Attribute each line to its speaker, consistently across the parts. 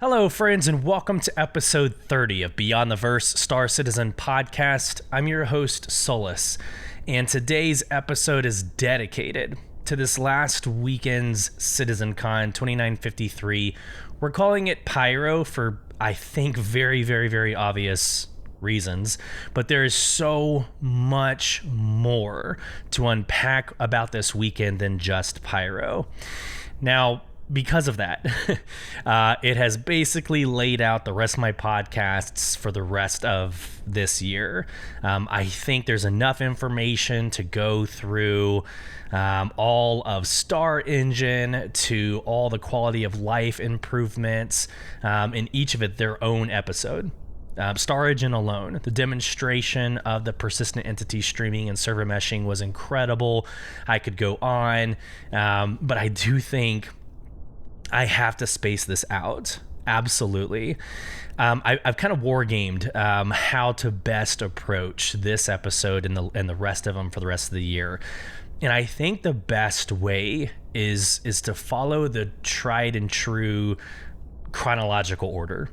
Speaker 1: Hello, friends, and welcome to episode 30 of Beyond the Verse Star Citizen podcast. I'm your host, Sulyce, and today's episode is dedicated to this last weekend's CitizenCon 2953. We're calling it Pyro for, I think, very obvious reasons, but there is so much more to unpack about this weekend than just Pyro. Now, because of that, it has basically laid out the rest of my podcasts for the rest of this year. I think there's enough information to go through all of Star Engine to all the quality of life improvements, in each of it their own episode. Star Engine alone, the demonstration of the persistent entity streaming and server meshing was incredible. I could go on, but I do think I have to space this out. Absolutely. I've kind of wargamed how to best approach this episode and the rest of them for the rest of the year. And I think the best way is to follow the tried and true chronological order.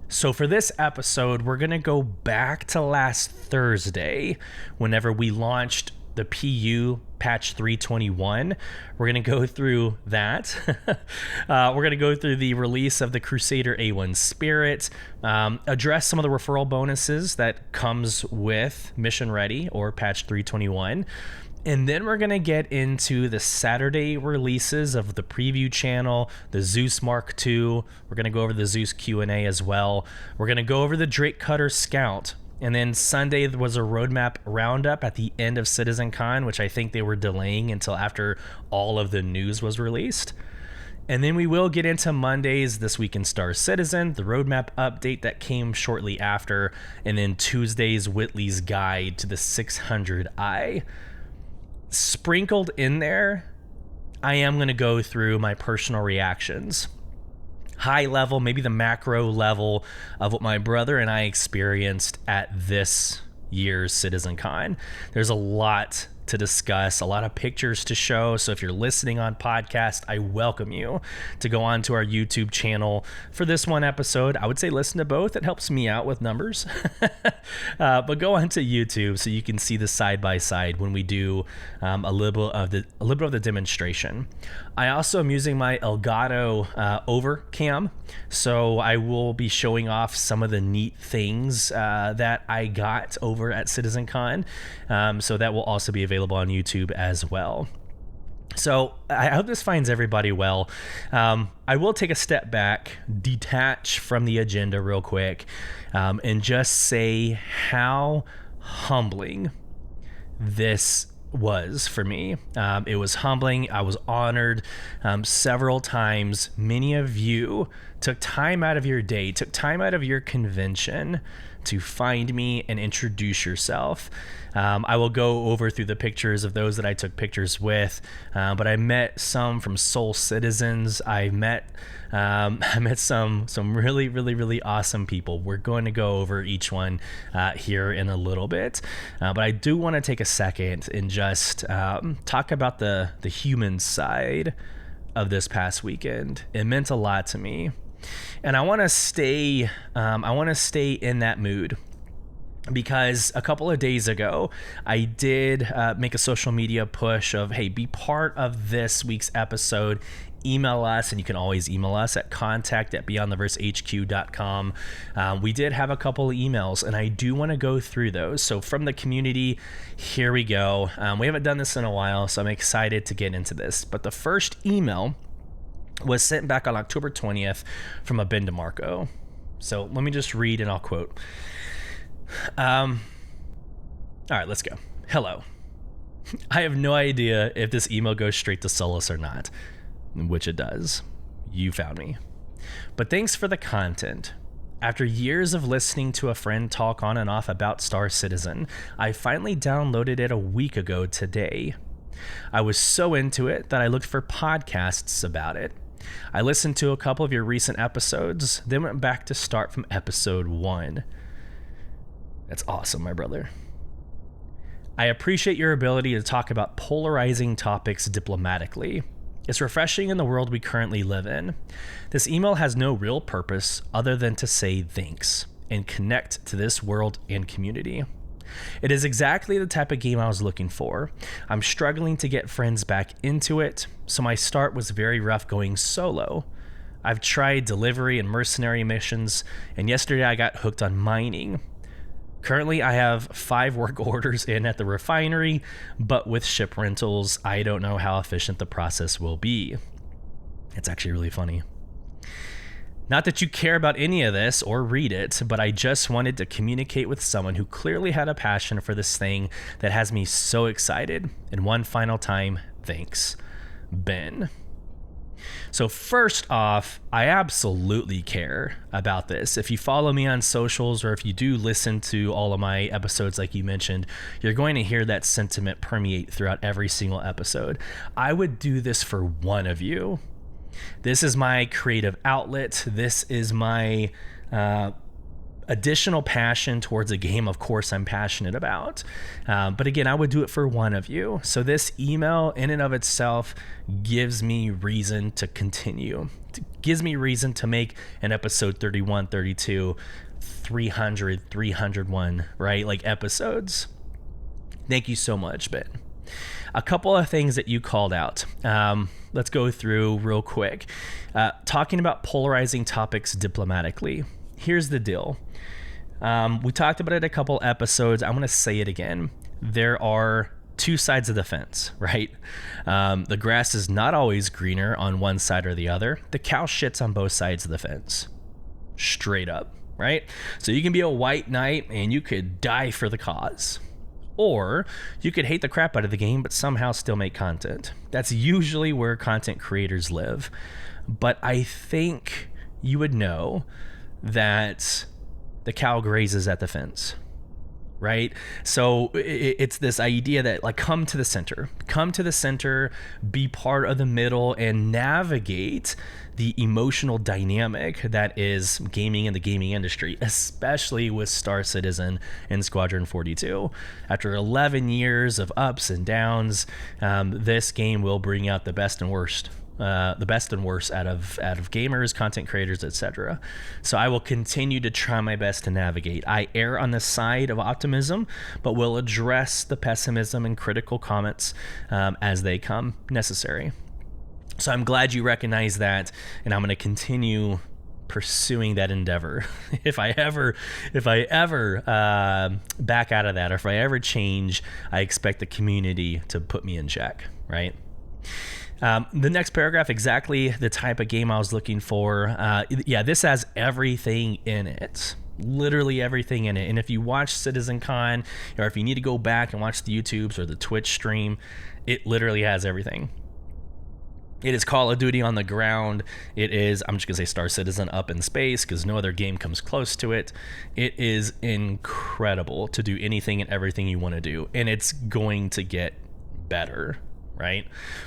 Speaker 1: So for this episode, we're going to go back to last Thursday whenever we launched the PU patch 321. We're going to go through that. We're going to go through the release of the Crusader A1 Spirit, address some of the referral bonuses that comes with Mission Ready or patch 321. And then we're going to get into the Saturday releases of the preview channel, the Zeus Mark II. We're going to go over the Zeus Q&A as well. We're going to go over the Drake Cutter Scout. And then Sunday was a roadmap roundup at the end of CitizenCon, which I think they were delaying until after all of the news was released. And then we will get into Monday's This Week in Star Citizen, the roadmap update that came shortly after, and then Tuesday's Whitley's Guide to the 600i. Sprinkled in there, I am going to go through my personal reactions. High level, maybe the macro level of what my brother and I experienced at this year's CitizenCon. There's a lot to discuss, a lot of pictures to show. So if you're listening on podcast, I welcome you to go on to our YouTube channel for this one episode. I would say listen to both. It helps me out with numbers. But go on to YouTube so you can see the side by side when we do a little bit of the demonstration. I also am using my Elgato overcam, so I will be showing off some of the neat things that I got over at CitizenCon. So that will also be available on YouTube as well. So I hope this finds everybody well. I will take a step back, detach from the agenda real quick, and just say how humbling this was for me. It was humbling. I was honored several times. Many of you took time out of your day, took time out of your convention to find me and introduce yourself. I will go over through the pictures of those that I took pictures with, but I met some from Soul Citizens. I met some really awesome people. We're going to go over each one here in a little bit, but I do want to take a second and just talk about the human side of this past weekend. It meant a lot to me, and I want to stay in that mood. Because a couple of days ago, I did make a social media push of, hey, be part of this week's episode. Email us, and you can always email us at contact@beyondtheversehq.com. We did have a couple of emails, and I do want to go through those. So from the community, here we go. We haven't done this in a while, so I'm excited to get into this. But the first email was sent back on October 20th from a Ben DeMarco. So let me just read, and I'll quote. All right, let's go. Hello. I have no idea if this email goes straight to Sulyce or not, which it does. You found me. But thanks for the content. After years of listening to a friend talk on and off about Star Citizen, I finally downloaded it a week ago today. I was so into it that I looked for podcasts about it. I listened to a couple of your recent episodes, then went back to start from episode 1. That's awesome, my brother. I appreciate your ability to talk about polarizing topics diplomatically. It's refreshing in the world we currently live in. This email has no real purpose other than to say thanks and connect to this world and community. It is exactly the type of game I was looking for. I'm struggling to get friends back into it, so my start was very rough going solo. I've tried delivery and mercenary missions, and yesterday I got hooked on mining. Currently, I have 5 work orders in at the refinery, but with ship rentals, I don't know how efficient the process will be. It's actually really funny. Not that you care about any of this or read it, but I just wanted to communicate with someone who clearly had a passion for this thing that has me so excited. And one final time, thanks, Ben. So first off, I absolutely care about this. If you follow me on socials or if you do listen to all of my episodes like you mentioned, you're going to hear that sentiment permeate throughout every single episode. I would do this for one of you. This is my creative outlet. This is my additional passion towards a game, of course, I'm passionate about. But again, I would do it for one of you. So this email in and of itself gives me reason to continue. It gives me reason to make an episode 31, 32, 300, 301, right? Like episodes. Thank you so much, Ben. A couple of things that you called out. Let's go through real quick. Talking about polarizing topics diplomatically. Here's the deal. We talked about it a couple episodes. I'm going to say it again. There are 2 sides of the fence, right? The grass is not always greener on one side or the other. The cow shits on both sides of the fence. Straight up, right? So you can be a white knight and you could die for the cause. Or you could hate the crap out of the game, but somehow still make content. That's usually where content creators live. But I think you would know that the cow grazes at the fence, right? So it's this idea that like come to the center, be part of the middle and navigate the emotional dynamic that is gaming in the gaming industry, especially with Star Citizen and Squadron 42. After 11 years of ups and downs, this game will bring out the best and worst out of gamers, content creators, etc. So I will continue to try my best to navigate. I err on the side of optimism, but will address the pessimism and critical comments as they come necessary. So I'm glad you recognize that, and I'm going to continue pursuing that endeavor. If I ever back out of that, or if I ever change, I expect the community to put me in check, right? The next paragraph, exactly the type of game I was looking for. This has everything in it. Literally everything in it. And if you watch CitizenCon, or if you need to go back and watch the YouTubes or the Twitch stream, it literally has everything. It is Call of Duty on the ground. It is, I'm just going to say Star Citizen up in space because no other game comes close to it. It is incredible to do anything and everything you want to do. And it's going to get better, right?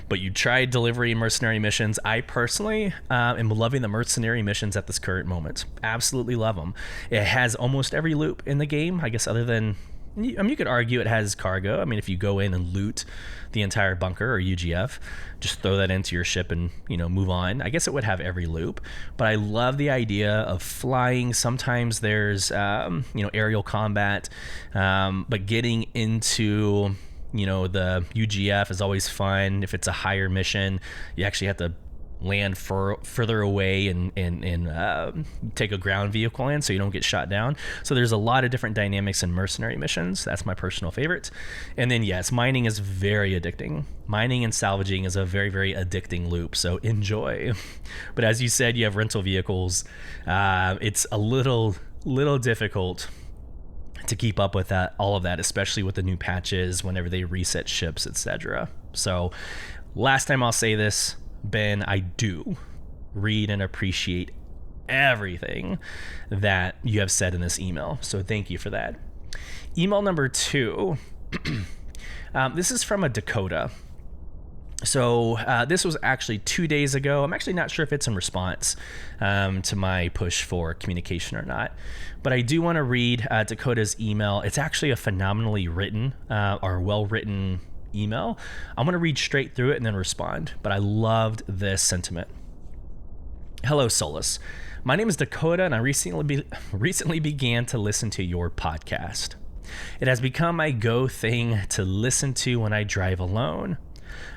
Speaker 1: But you tried delivery and mercenary missions. I personally am loving the mercenary missions at this current moment. Absolutely love them. It has almost every loop in the game, I guess, other than, I mean, you could argue it has cargo. I mean, if you go in and loot the entire bunker or UGF, just throw that into your ship and, move on. I guess it would have every loop, but I love the idea of flying. Sometimes there's, aerial combat, but getting into, the UGF is always fun. If it's a higher mission, you actually have to land further away and take a ground vehicle in so you don't get shot down. So there's a lot of different dynamics in mercenary missions. That's my personal favorite. And then yes, mining is very addicting. Mining and salvaging is a very, very addicting loop. So enjoy. But as you said, you have rental vehicles. It's a little difficult to keep up with all of that, especially with the new patches, whenever they reset ships, etc. So last time I'll say this, Ben, I do read and appreciate everything that you have said in this email. So thank you for that. Email number 2. This is from a Dakota. So this was actually 2 days ago. I'm actually not sure if it's in response to my push for communication or not, but I do want to read Dakota's email. It's actually a phenomenally written or well-written email. I'm going to read straight through it and then respond, but I loved this sentiment. Hello, Sulyce. My name is Dakota, and I recently began to listen to your podcast. It has become my go thing to listen to when I drive alone.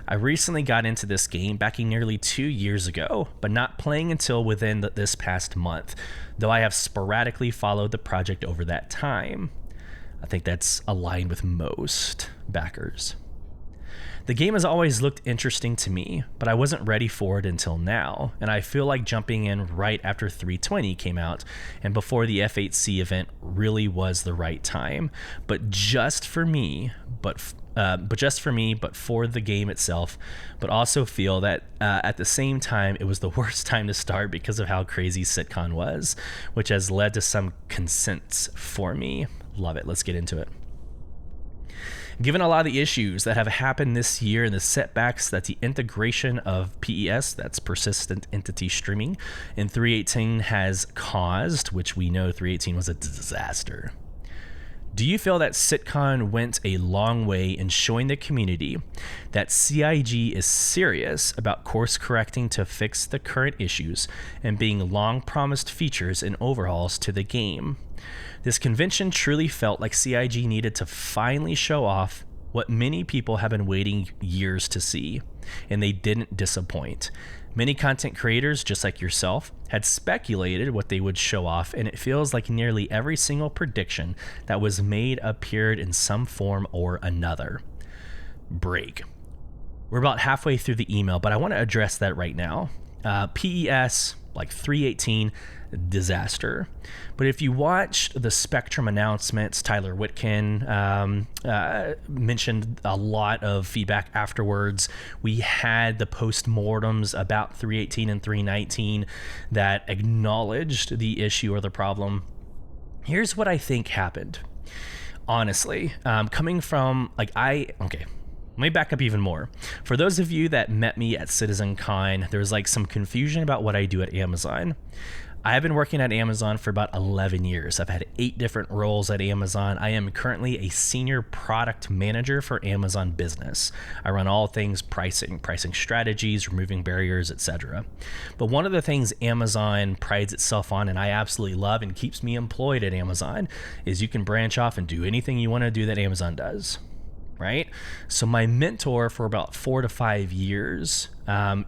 Speaker 1: I recently got into this game back nearly 2 years ago, but not playing until within this past month, though I have sporadically followed the project over that time. I think that's aligned with most backers. The game has always looked interesting to me, but I wasn't ready for it until now, and I feel like jumping in right after 320 came out and before the F8C event really was the right time. But just for me, but for the game itself, but also feel that at the same time it was the worst time to start because of how crazy CitizenCon was, which has led to some consents for me. Love it. Let's get into it. Given a lot of the issues that have happened this year and the setbacks that the integration of PES, that's persistent entity streaming, in 3.18 has caused, which we know 3.18 was a disaster. Do you feel that CitizenCon went a long way in showing the community that CIG is serious about course correcting to fix the current issues and being long promised features and overhauls to the game? This convention truly felt like CIG needed to finally show off what many people have been waiting years to see, and they didn't disappoint. Many content creators, just like yourself, had speculated what they would show off, and it feels like nearly every single prediction that was made appeared in some form or another. Break. We're about halfway through the email, but I want to address that right now. PES, like 3.18, disaster. But if you watched the Spectrum announcements, Tyler Whitkin mentioned a lot of feedback afterwards. We had the postmortems about 3.18 and 3.19 that acknowledged the issue or the problem. Here's what I think happened. Honestly, coming from let me back up even more. For those of you that met me at CitizenCon, there was some confusion about what I do at Amazon. I have been working at Amazon for about 11 years. I've had 8 different roles at Amazon. I am currently a senior product manager for Amazon Business. I run all things pricing strategies, removing barriers, etc. But one of the things Amazon prides itself on, and I absolutely love and keeps me employed at Amazon, is you can branch off and do anything you want to do that Amazon does. Right? So my mentor for about 4 to 5 years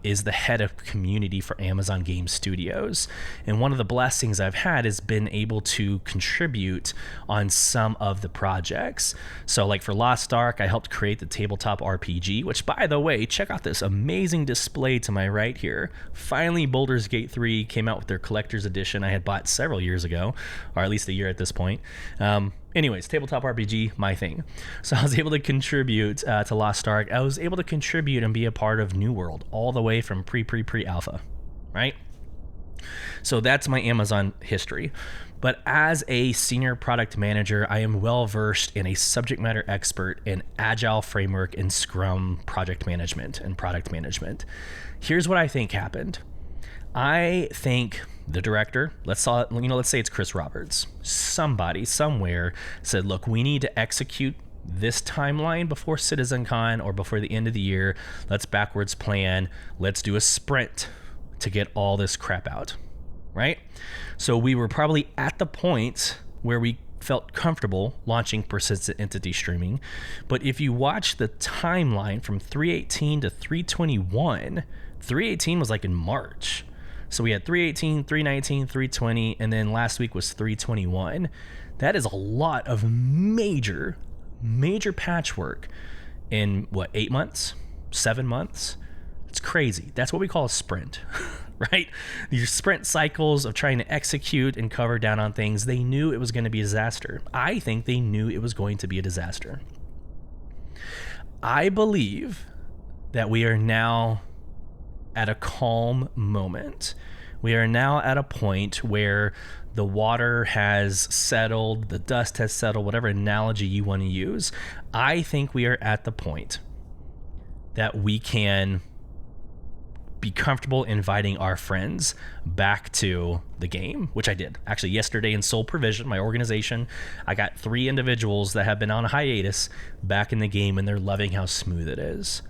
Speaker 1: is the head of community for Amazon Game Studios. And one of the blessings I've had is been able to contribute on some of the projects. So like for Lost Ark, I helped create the tabletop RPG, which by the way, check out this amazing display to my right here. Finally, Baldur's Gate 3 came out with their collector's edition I had bought several years ago, or at least a year at this point. Anyways, tabletop RPG, my thing. So I was able to contribute to Lost Ark. I was able to contribute and be a part of New World all the way from pre-alpha, right? So that's my Amazon history. But as a senior product manager, I am well versed in a subject matter expert in Agile framework and Scrum project management and product management. Here's what I think happened. I think the director, let's say it's Chris Roberts. Somebody somewhere said, look, we need to execute this timeline before CitizenCon or before the end of the year. Let's backwards plan. Let's do a sprint to get all this crap out, right? So we were probably at the point where we felt comfortable launching persistent entity streaming. But if you watch the timeline from 3.18 to 3.21, 3.18 was like in March. So we had 3.18, 3.19, 3.20, and then last week was 3.21. That is a lot of major patchwork in 8 months, 7 months? It's crazy. That's what we call a sprint, right? These sprint cycles of trying to execute and cover down on things. They knew it was going to be a disaster. I think they knew it was going to be a disaster. I believe that we are now at a calm moment. We are now at a point where the water has settled, the dust has settled, whatever analogy you want to use. I think we are at the point that we can be comfortable inviting our friends back to the game, which I did. Actually, yesterday in Soul Provision, my organization, I got 3 individuals that have been on a hiatus back in the game, and they're loving how smooth it is.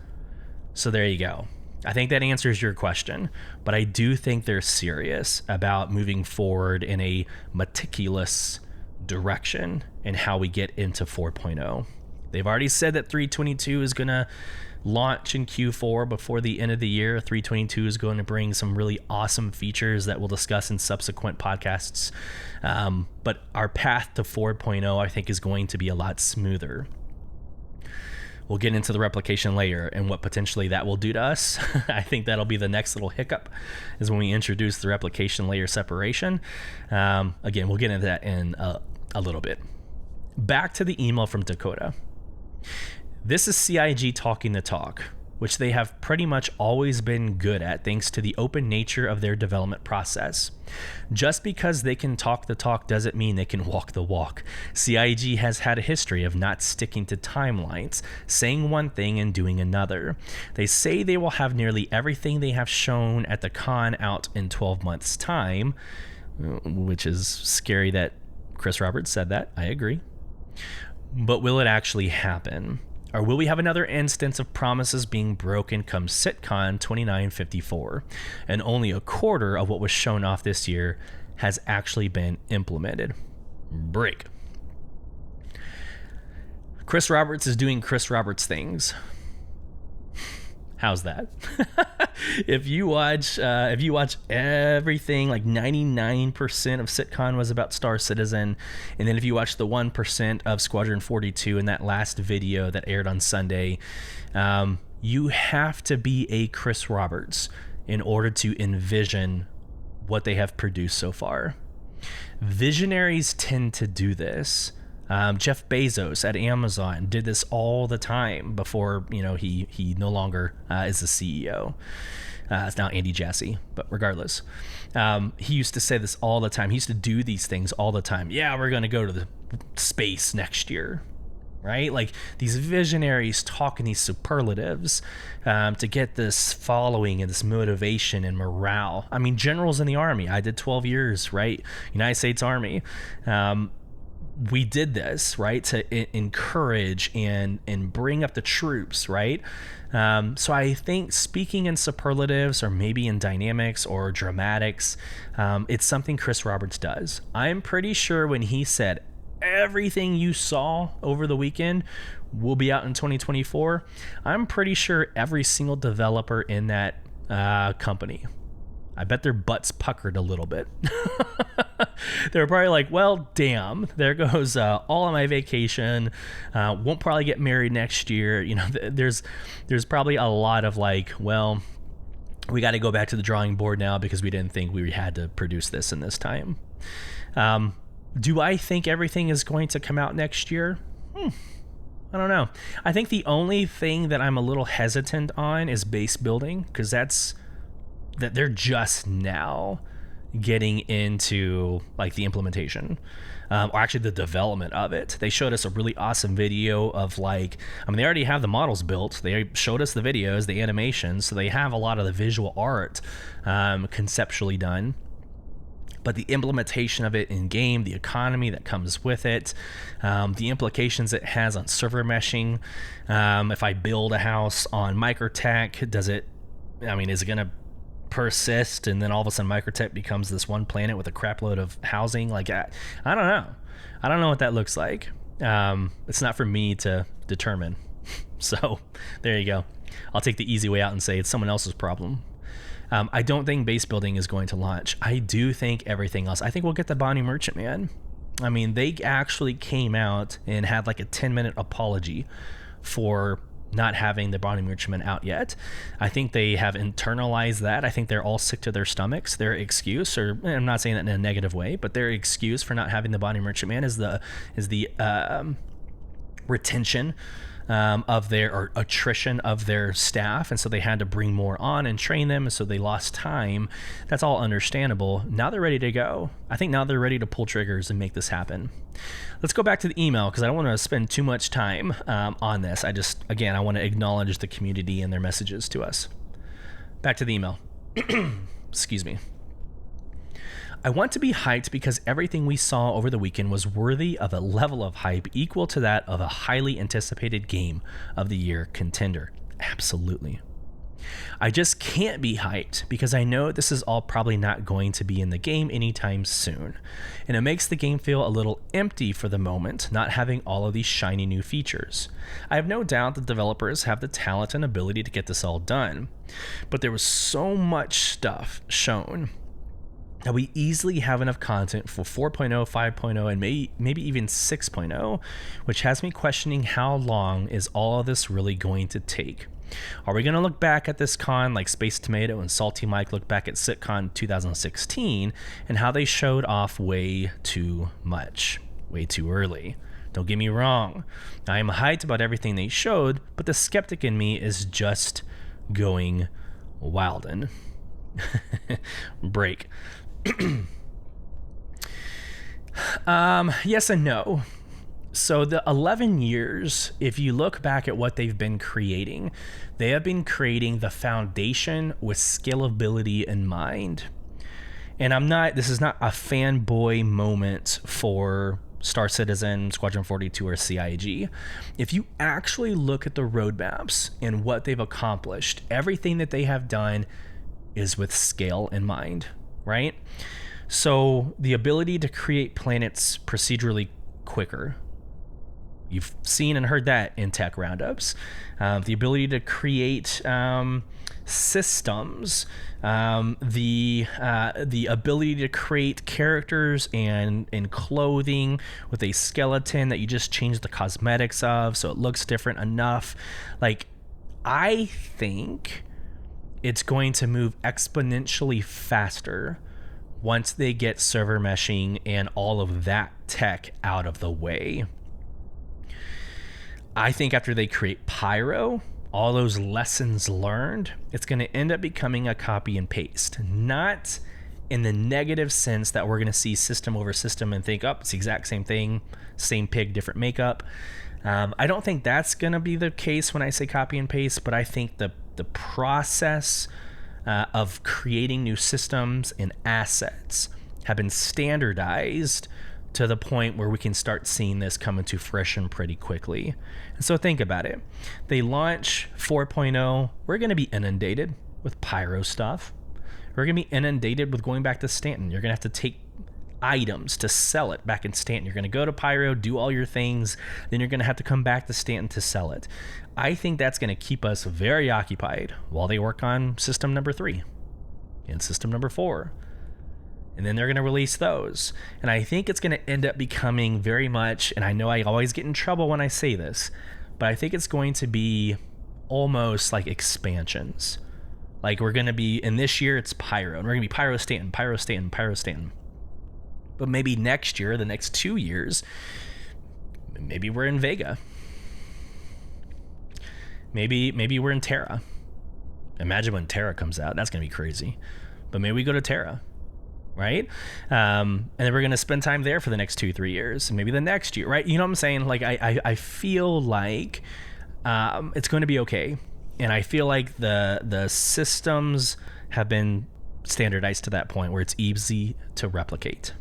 Speaker 1: So there you go. I think that answers your question, but I do think they're serious about moving forward in a meticulous direction in how we get into 4.0. They've already said that 3.22 is going to launch in Q4 before the end of the year. 3.22 is going to bring some really awesome features that we'll discuss in subsequent podcasts. But our path to 4.0, I think, is going to be a lot smoother. We'll get into the replication layer and what potentially that will do to us. I think that'll be the next little hiccup, is when we introduce the replication layer separation. Again, we'll get into that in a little bit. Back to the email from Dakota. This is CIG talking the talk, which they have pretty much always been good at thanks to the open nature of their development process. Just because they can talk the talk doesn't mean they can walk the walk. CIG has had a history of not sticking to timelines, saying one thing and doing another. They say they will have nearly everything they have shown at the con out in 12 months' time, which is scary that Chris Roberts said that. I agree. But will it actually happen? Or will we have another instance of promises being broken come CitizenCon2954, and only a quarter of what was shown off this year has actually been implemented? Break. Chris Roberts is doing Chris Roberts things. How's that? If you watch everything, like 99% of CitizenCon was about Star Citizen, and then if you watch the 1% of Squadron 42 in that last video that aired on Sunday, you have to be a Chris Roberts in order to envision what they have produced so far. Visionaries tend to do this. Jeff Bezos at Amazon did this all the time before, he no longer is the CEO. It's now Andy Jassy, but regardless, he used to say this all the time. He used to do these things all the time. Yeah, we're going to go to the space next year, right? Like, these visionaries talking these superlatives to get this following and this motivation and morale. I mean, generals in the Army. I did 12 years, right? United States Army. We did this, right, to encourage and bring up the troops, right? So I think speaking in superlatives, or maybe in dynamics or dramatics, it's something Chris Roberts does. I'm pretty sure when he said everything you saw over the weekend will be out in 2024, I'm pretty sure every single developer in that company, I bet their butts puckered a little bit. They were probably like, well, damn, there goes all of my vacation. Won't probably get married next year. There's probably a lot of like, well, we got to go back to the drawing board now because we didn't think we had to produce this in this time. Do I think everything is going to come out next year? I don't know. I think the only thing that I'm a little hesitant on is base building, because that they're just now getting into like the implementation, or actually the development of it. They showed us a really awesome video of they already have the models built. They showed us the videos, the animations, so they have a lot of the visual art conceptually done. But the implementation of it in game, the economy that comes with it, the implications it has on server meshing. If I build a house on Microtech, is it going to persist, and then all of a sudden Microtech becomes this one planet with a crap load of housing? I don't know what that looks like. It's not for me to determine. So there you go. I'll take the easy way out and say it's someone else's problem. I don't think base building is going to launch. I do think everything else. I think we'll get the Bounty Merchant, man. They actually came out and had like a 10-minute apology for not having the Bounty Merchantman out yet. I think they have internalized that. I think they're all sick to their stomachs. Their excuse, or I'm not saying that in a negative way, but their excuse for not having the Bounty Merchantman is the retention of their, or attrition of their staff, and so they had to bring more on and train them, and so they lost time. That's all understandable. Now they're ready to go. I think now they're ready to pull triggers and make this happen. Let's go back to the email, because I don't want to spend too much time on this. I want to acknowledge the community and their messages to us. Back to the email. Excuse me. I want to be hyped because everything we saw over the weekend was worthy of a level of hype equal to that of a highly anticipated game of the year contender. Absolutely. I just can't be hyped because I know this is all probably not going to be in the game anytime soon. And it makes the game feel a little empty for the moment, not having all of these shiny new features. I have no doubt the developers have the talent and ability to get this all done. But there was so much stuff shown that we easily have enough content for 4.0, 5.0, and maybe even 6.0, which has me questioning how long is all of this really going to take. Are we going to look back at this con like Space Tomato and Salty Mike looked back at CitizenCon 2016 and how they showed off way too much, way too early? Don't get me wrong, I am hyped about everything they showed, but the skeptic in me is just going wildin'. Break. Yes and no. So the 11 years, if you look back at what they've been creating, they have been creating the foundation with scalability in mind. And this is not a fanboy moment for Star Citizen, Squadron 42, or CIG. If you actually look at the roadmaps and what they've accomplished, everything that they have done is with scale in mind, right? So the ability to create planets procedurally quicker. You've seen and heard that in tech roundups. The ability to create systems, the ability to create characters and clothing with a skeleton that you just change the cosmetics of so it looks different enough. Like, I think it's going to move exponentially faster once they get server meshing and all of that tech out of the way. I think after they create Pyro, all those lessons learned, it's going to end up becoming a copy and paste. Not in the negative sense that we're going to see system over system and think, oh, it's the exact same thing, same pig, different makeup. I don't think that's going to be the case when I say copy and paste, but I think the process of creating new systems and assets have been standardized to the point where we can start seeing this come into fruition pretty quickly. And so think about it. They launch 4.0, we're going to be inundated with Pyro stuff. We're going to be inundated with going back to Stanton. You're going to have to take items to sell it back in Stanton. You're going to go to Pyro, do all your things, then you're going to have to come back to Stanton to sell it. I think that's going to keep us very occupied while they work on system number 3 and system number 4. And then they're going to release those. And I think it's going to end up becoming very much, and I know I always get in trouble when I say this, but I think it's going to be almost like expansions. Like we're going to be, in this year it's Pyro, and we're going to be Pyro Stanton, Pyro Stanton, Pyro Stanton. But maybe next year, the next 2 years, maybe we're in Vega. Maybe we're in Terra. Imagine when Terra comes out. That's going to be crazy. But maybe we go to Terra, right? And then we're going to spend time there for the next 2-3 years. And maybe the next year, right? You know what I'm saying? Like, I feel like it's going to be okay. And I feel like the systems have been standardized to that point where it's easy to replicate.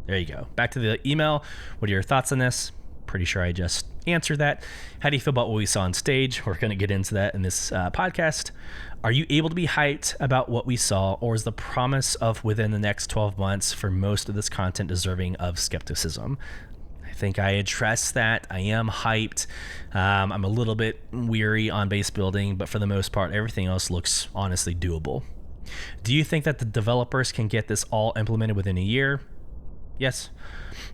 Speaker 1: There you go. Back to the email. What are your thoughts on this? Pretty sure I just answered that. How do you feel about what we saw on stage? We're going to get into that in this podcast. Are you able to be hyped about what we saw, or is the promise of within the next 12 months for most of this content deserving of skepticism? I think I addressed that. I am hyped. I'm a little bit weary on base building, but for the most part, everything else looks honestly doable. Do you think that the developers can get this all implemented within a year? Yes.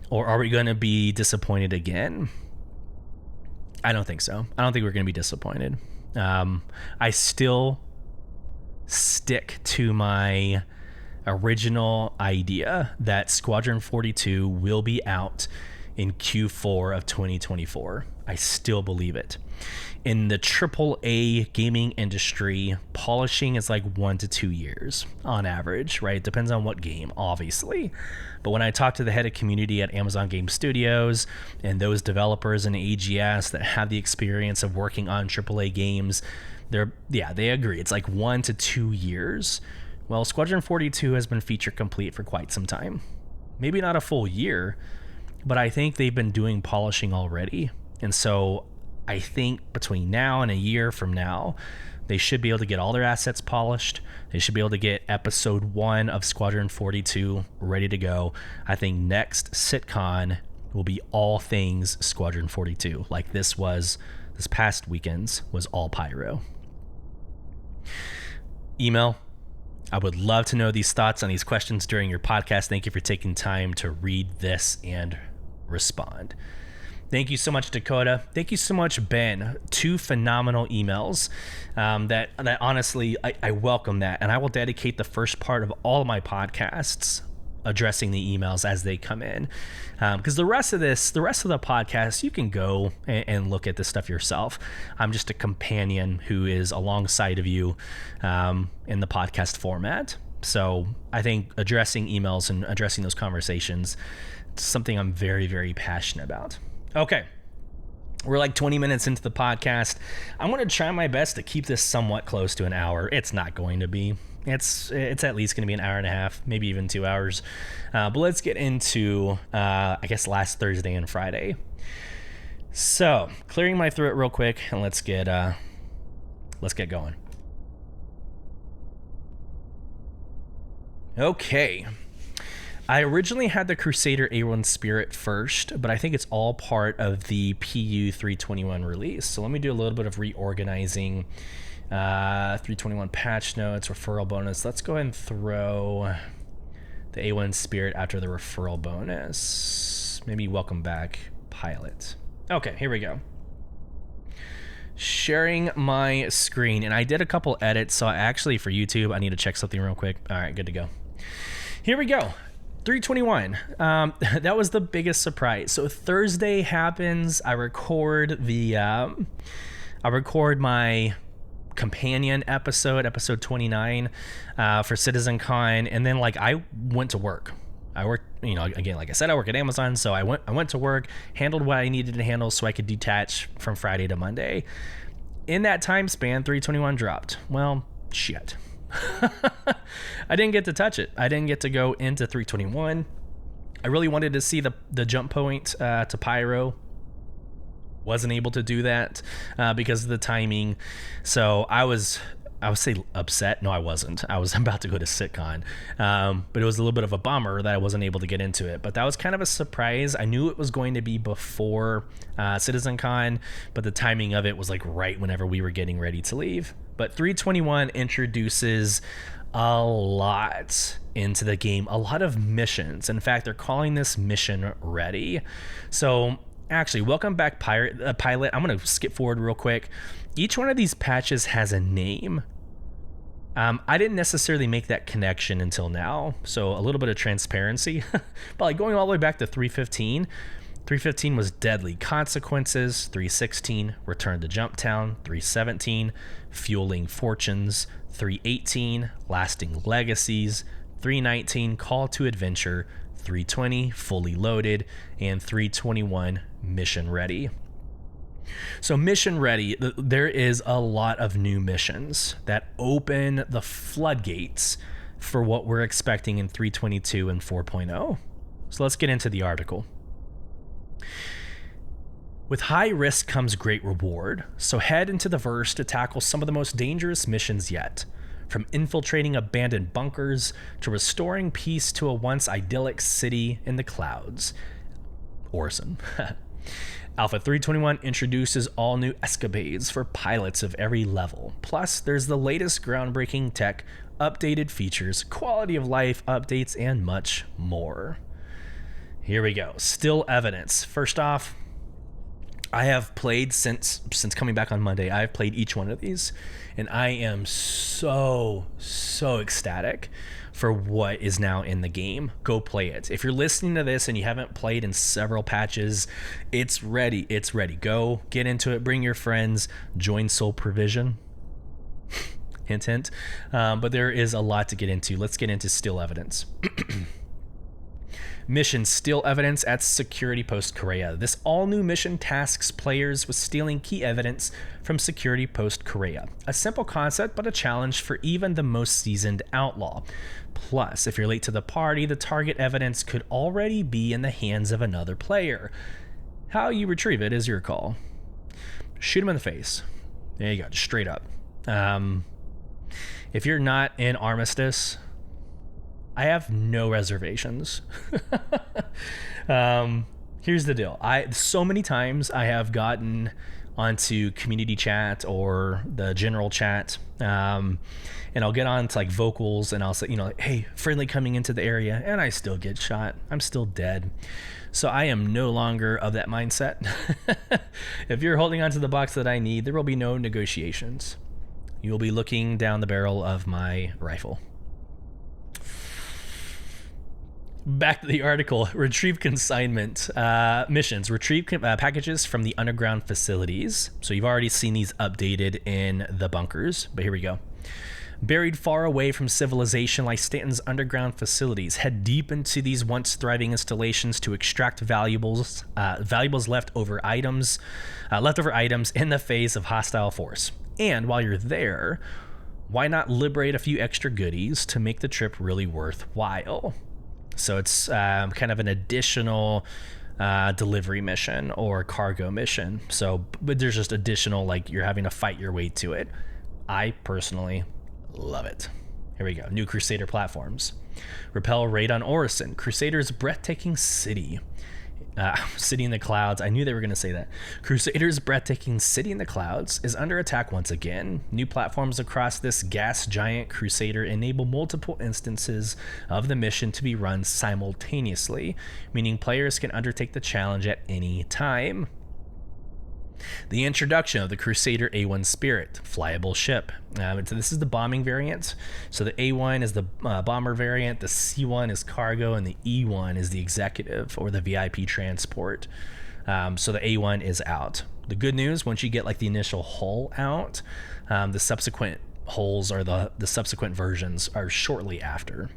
Speaker 1: Or are we going to be disappointed again? I don't think so. I don't think we're going to be disappointed. I still stick to my original idea that Squadron 42 will be out in Q4 of 2024. I still believe it. In the AAA gaming industry, polishing is like 1 to 2 years on average, right? It depends on what game, obviously. But when I talk to the head of community at Amazon Game Studios and those developers in AGS that have the experience of working on AAA games, they agree. It's like 1 to 2 years. Well, Squadron 42 has been feature complete for quite some time. Maybe not a full year, but I think they've been doing polishing already. And so I think between now and a year from now, they should be able to get all their assets polished. They should be able to get episode 1 of Squadron 42 ready to go. I think next CitizenCon will be all things Squadron 42, like this past weekend's was all Pyro. Email. I would love to know these thoughts on these questions during your podcast. Thank you for taking time to read this and respond. Thank you so much, Dakota. Thank you so much, Ben. 2 phenomenal emails that honestly, I welcome that. And I will dedicate the first part of all of my podcasts addressing the emails as they come in. Because the rest of the podcast, you can go and look at this stuff yourself. I'm just a companion who is alongside of you in the podcast format. So I think addressing emails and addressing those conversations is something I'm very, very passionate about. Okay, we're like 20 minutes into the podcast. I'm going to try my best to keep this somewhat close to an hour. It's not going to be. It's at least going to be an hour and a half, maybe even 2 hours. But let's get into, I guess, last Thursday and Friday. So, clearing my throat real quick, and let's get going. Okay. I originally had the Crusader A1 Spirit first, but I think it's all part of the PU 321 release. So let me do a little bit of reorganizing. 321 patch notes, referral bonus. Let's go ahead and throw the A1 Spirit after the referral bonus. Maybe welcome back, pilot. Okay, here we go. Sharing my screen, and I did a couple edits, so actually for YouTube, I need to check something real quick. All right, good to go. Here we go. 321. That was the biggest surprise. So Thursday happens. I record my companion episode 29 for CitizenCon, and then I went to work. I worked, again, like I said, I work at Amazon, so I went to work, handled what I needed to handle so I could detach from Friday to Monday. In that time span, 321 dropped. Well, shit. I didn't get to touch it. I didn't get to go into 321. I really wanted to see the jump point to Pyro. Wasn't able to do that because of the timing. So I would say upset. No, I wasn't. I was about to go to CitizenCon. But it was a little bit of a bummer that I wasn't able to get into it. But that was kind of a surprise. I knew it was going to be before CitizenCon, but the timing of it was right whenever we were getting ready to leave. But 321 introduces a lot into the game, a lot of missions. In fact, they're calling this mission ready. So actually, welcome back, Pilot. I'm going to skip forward real quick. Each one of these patches has a name. I didn't necessarily make that connection until now, so a little bit of transparency. But going all the way back to 315, 315 was Deadly Consequences, 316, Return to Jumptown, 317, Fueling Fortunes, 318, Lasting Legacies, 319, Call to Adventure, 320, Fully Loaded, and 321, Mission Ready. So Mission Ready, there is a lot of new missions that open the floodgates for what we're expecting in 322 and 4.0. So let's get into the article. With high risk comes great reward, so head into the verse to tackle some of the most dangerous missions yet. From infiltrating abandoned bunkers to restoring peace to a once idyllic city in the clouds. Orson. Alpha 321 introduces all new escapades for pilots of every level. Plus, there's the latest groundbreaking tech, updated features, quality of life updates, and much more. Here we go. Still evidence. First off, I have played since coming back on Monday. I've played each one of these, and I am so ecstatic for what is now in the game. Go play it. If you're listening to this and you haven't played in several patches, it's ready. It's ready. Go get into it. Bring your friends. Join Soul Provision. Hint, hint. But there is a lot to get into. Let's get into Still Evidence. Mission Steal Evidence at Security Post Korea. This all-new mission tasks players with stealing key evidence from Security Post Korea. A simple concept, but a challenge for even the most seasoned outlaw. Plus, if you're late to the party, the target evidence could already be in the hands of another player. How you retrieve it is your call. Shoot him in the face. There you go, just straight up. If you're not in Armistice, I have no reservations. Here's the deal. So many times I have gotten onto community chat or the general chat, and I'll get on to like vocals and I'll say, hey, friendly coming into the area, and I still get shot. I'm still dead. So I am no longer of that mindset. If you're holding onto the box that I need, there will be no negotiations. You'll be looking down the barrel of my rifle. Back to the article. Retrieve consignment missions. Retrieve packages from the underground facilities. So you've already seen these updated in the bunkers, but here we go. Buried far away from civilization lie Stanton's underground facilities. Head deep into these once thriving installations to extract valuables leftover items in the face of hostile force. And while you're there, why not liberate a few extra goodies to make the trip really worthwhile? So it's kind of an additional delivery mission or cargo mission. So, but there's just additional, like you're having to fight your way to it. I personally love it. Here we go. New Crusader platforms. Repel raid on Orison. Crusader's breathtaking city. City in the Clouds. I knew they were going to say that. Crusader's breathtaking City in the Clouds is under attack once again. New platforms across this gas giant Crusader enable multiple instances of the mission to be run simultaneously, meaning players can undertake the challenge at any time. The introduction of the Crusader A1 Spirit, flyable ship. So this is the bombing variant. So the A1 is the bomber variant, the C1 is cargo, and the E1 is the executive or the VIP transport. So the A1 is out. The good news, once you get like the initial hull out, the subsequent hulls or the subsequent versions are shortly after.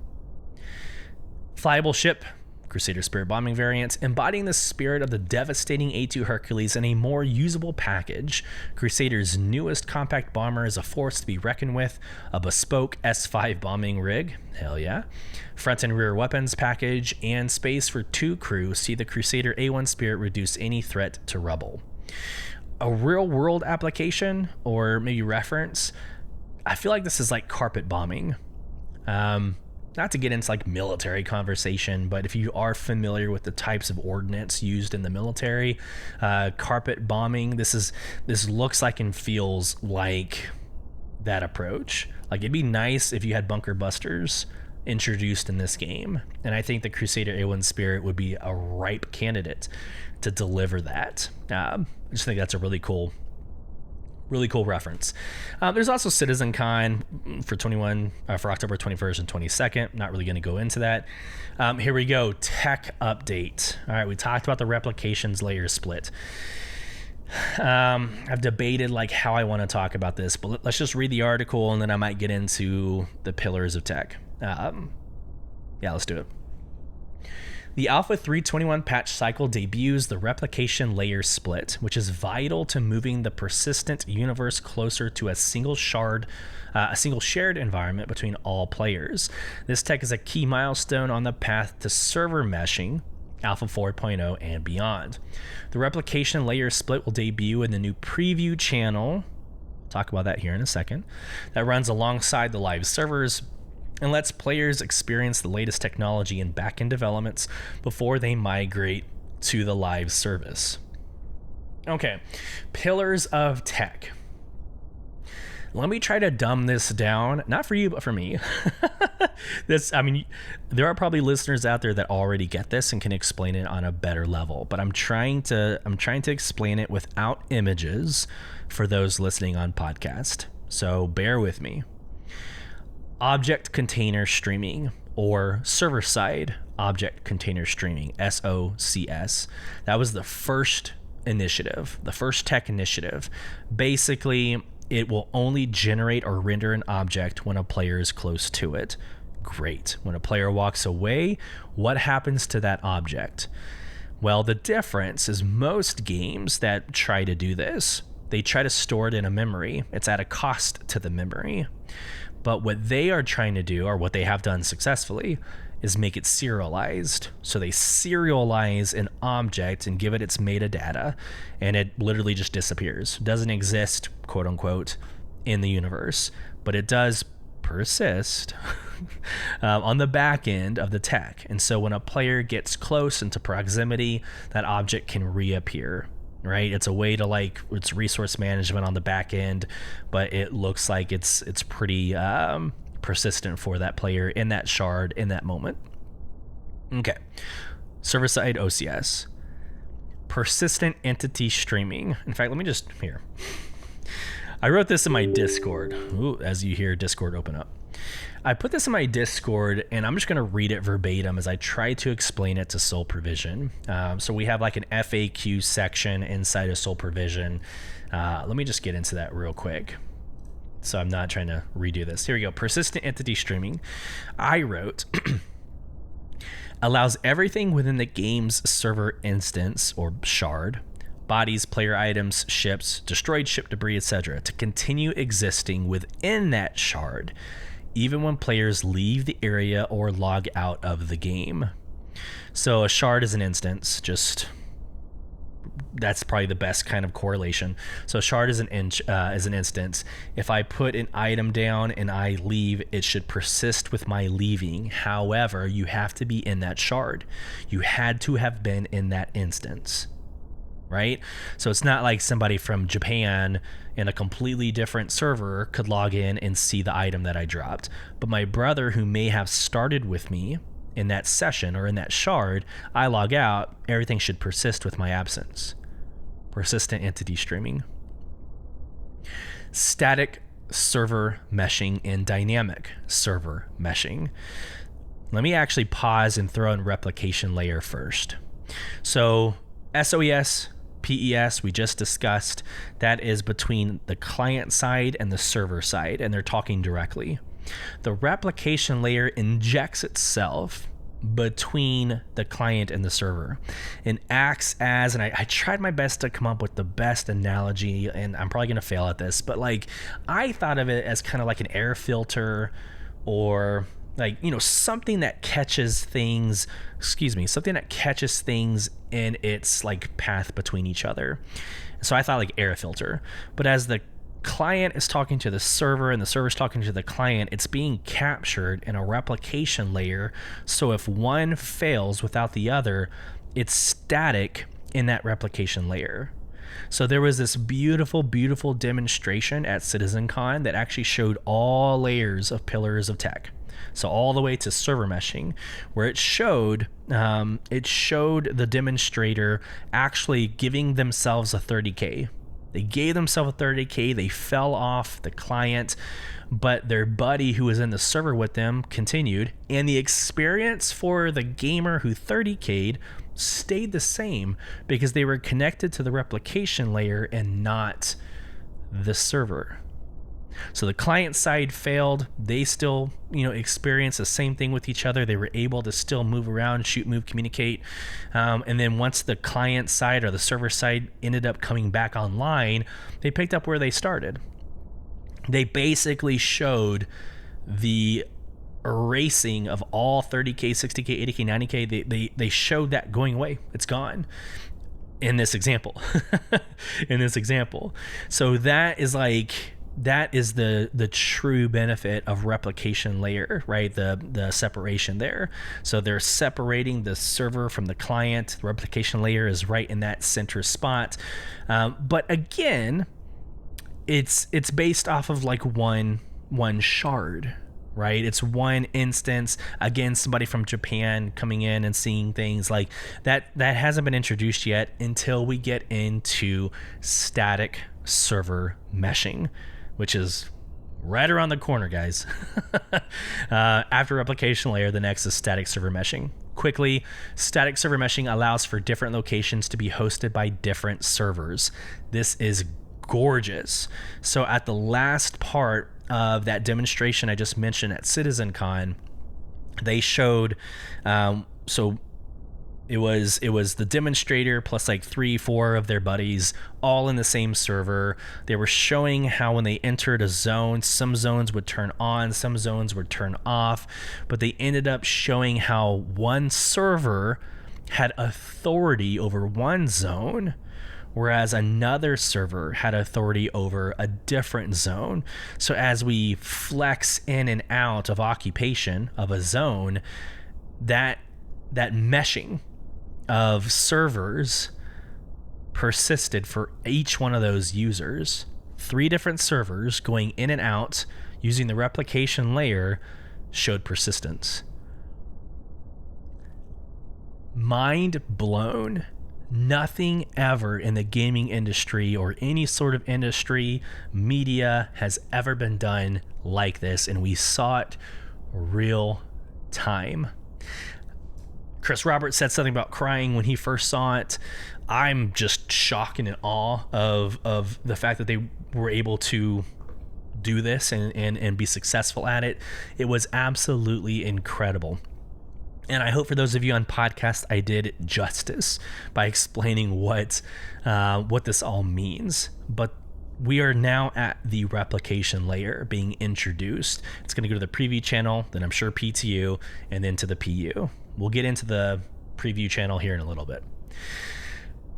Speaker 1: Flyable ship. Crusader Spirit bombing variant, embodying the spirit of the devastating A2 Hercules in a more usable package. Crusader's newest compact bomber is a force to be reckoned with, a bespoke S5 bombing rig, hell yeah, front and rear weapons package, and space for 2 crew see the Crusader A1 Spirit reduce any threat to rubble. A real world application, or maybe reference, I feel like this is like carpet bombing. Not to get into like military conversation, but if you are familiar with the types of ordnance used in the military, carpet bombing, this looks like and feels like that approach. Like it'd be nice if you had bunker busters introduced in this game, and I think the Crusader A1 Spirit would be a ripe candidate to deliver that. I just think that's a really cool reference. There's also CitizenCon for October 21st and 22nd. Not really going to go into that. Here we go. Tech update. All right, we talked about the replications layer split. I've debated like how I want to talk about this, but let's just read the article and then I might get into the pillars of tech. Yeah, let's do it. The Alpha 3.21 patch cycle debuts the replication layer split, which is vital to moving the persistent universe closer to a single shared environment between all players. This tech is a key milestone on the path to server meshing, Alpha 4.0 and beyond. The replication layer split will debut in the new preview channel, talk about that here in a second, that runs alongside the live servers and lets players experience the latest technology and backend developments before they migrate to the live service. Okay, pillars of tech. Let me try to dumb this down, not for you, but for me. There are probably listeners out there that already get this and can explain it on a better level, but I'm trying to explain it without images for those listening on podcast. So bear with me. Object container streaming, or server-side object container streaming, SOCS. That was the first initiative, the first tech initiative. Basically, it will only generate or render an object when a player is close to it. Great. When a player walks away, what happens to that object? Well, the difference is most games that try to do this, they try to store it in a memory. It's at a cost to the memory. But what they are trying to do, or what they have done successfully, is make it serialized. So they serialize an object and give it its metadata, and it literally just disappears. Doesn't exist, quote unquote, in the universe, but it does persist on the back end of the tech. And so when a player gets close into proximity, that object can reappear, right? It's a way to, like, it's resource management on the back end, but it looks like it's pretty persistent for that player in that shard in that moment. Okay. Server-side OCS. Persistent entity streaming. In fact, let me just, here. I wrote this in my Discord. Ooh, as you hear Discord open up. I put this in my Discord, and I'm just going to read it verbatim as I try to explain it to Soul Provision. So we have like an FAQ section inside of Soul Provision. Let me just get into that real quick, so I'm not trying to redo this. Here we go. Persistent entity streaming. I wrote, allows everything within the game's server instance or shard, bodies, player items, ships, destroyed ship debris, etc., to continue existing within that shard, even when players leave the area or log out of the game. So a shard is an instance, just that's probably the best kind of correlation. So a shard is an instance. If I put an item down and I leave, it should persist with my leaving. However, you have to be in that shard. You had to have been in that instance, right? So it's not like somebody from Japan in a completely different server could log in and see the item that I dropped. But my brother, who may have started with me in that session or in that shard, I log out, everything should persist with my absence. Persistent entity streaming. Static server meshing and dynamic server meshing. Let me actually pause and throw in replication layer first. So SOES, PES, we just discussed, that is between the client side and the server side, and they're talking directly. The replication layer injects itself between the client and the server and acts as, and I tried my best to come up with the best analogy, and I'm probably going to fail at this, but like I thought of it as kind of like an air filter, or like, you know, something that catches things, something that catches things in its like path between each other. So I thought like air filter, but as the client is talking to the server and the server is talking to the client, it's being captured in a replication layer. So if one fails without the other, it's static in that replication layer. So there was this beautiful, beautiful demonstration at CitizenCon that actually showed all layers of pillars of tech. So all the way to server meshing, where it showed the demonstrator actually giving themselves a 30K. They gave themselves a 30K, they fell off the client, but their buddy who was in the server with them continued, and the experience for the gamer who 30K'd stayed the same because they were connected to the replication layer and not the server. So the client side failed, they still, experienced the same thing with each other. They were able to still move around, shoot, move, communicate. And then once the client side or the server side ended up coming back online, they picked up where they started. They basically showed the erasing of all 30K, 60K, 80K, 90K. They showed that going away. It's gone. In this example. So that is the true benefit of replication layer, right? The separation there. So they're separating the server from the client. The replication layer is right in that center spot. But again, it's based off of like one shard, right? It's one instance. Again, somebody from Japan coming in and seeing things like that hasn't been introduced yet until we get into static server meshing, which is right around the corner, guys. After replication layer, the next is static server meshing. Quickly, static server meshing allows for different locations to be hosted by different servers. This is gorgeous. So at the last part of that demonstration I just mentioned at CitizenCon, they showed, so it was the demonstrator plus like 3-4 of their buddies all in the same server. They were showing how when they entered a zone, some zones would turn on, some zones would turn off, but they ended up showing how one server had authority over one zone, whereas another server had authority over a different zone. So as we flex in and out of occupation of a zone, that meshing of servers persisted for each one of those users. 3 different servers going in and out using the replication layer showed persistence. Mind blown. Nothing ever in the gaming industry or any sort of industry, media, has ever been done like this, and we saw it real time. Chris Roberts said something about crying when he first saw it. I'm just shocked and in awe of the fact that they were able to do this and be successful at it. It was absolutely incredible. And I hope for those of you on podcast, I did justice by explaining what this all means. But we are now at the replication layer being introduced. It's going to go to the preview channel, then I'm sure PTU, and then to the PU. We'll get into the preview channel here in a little bit.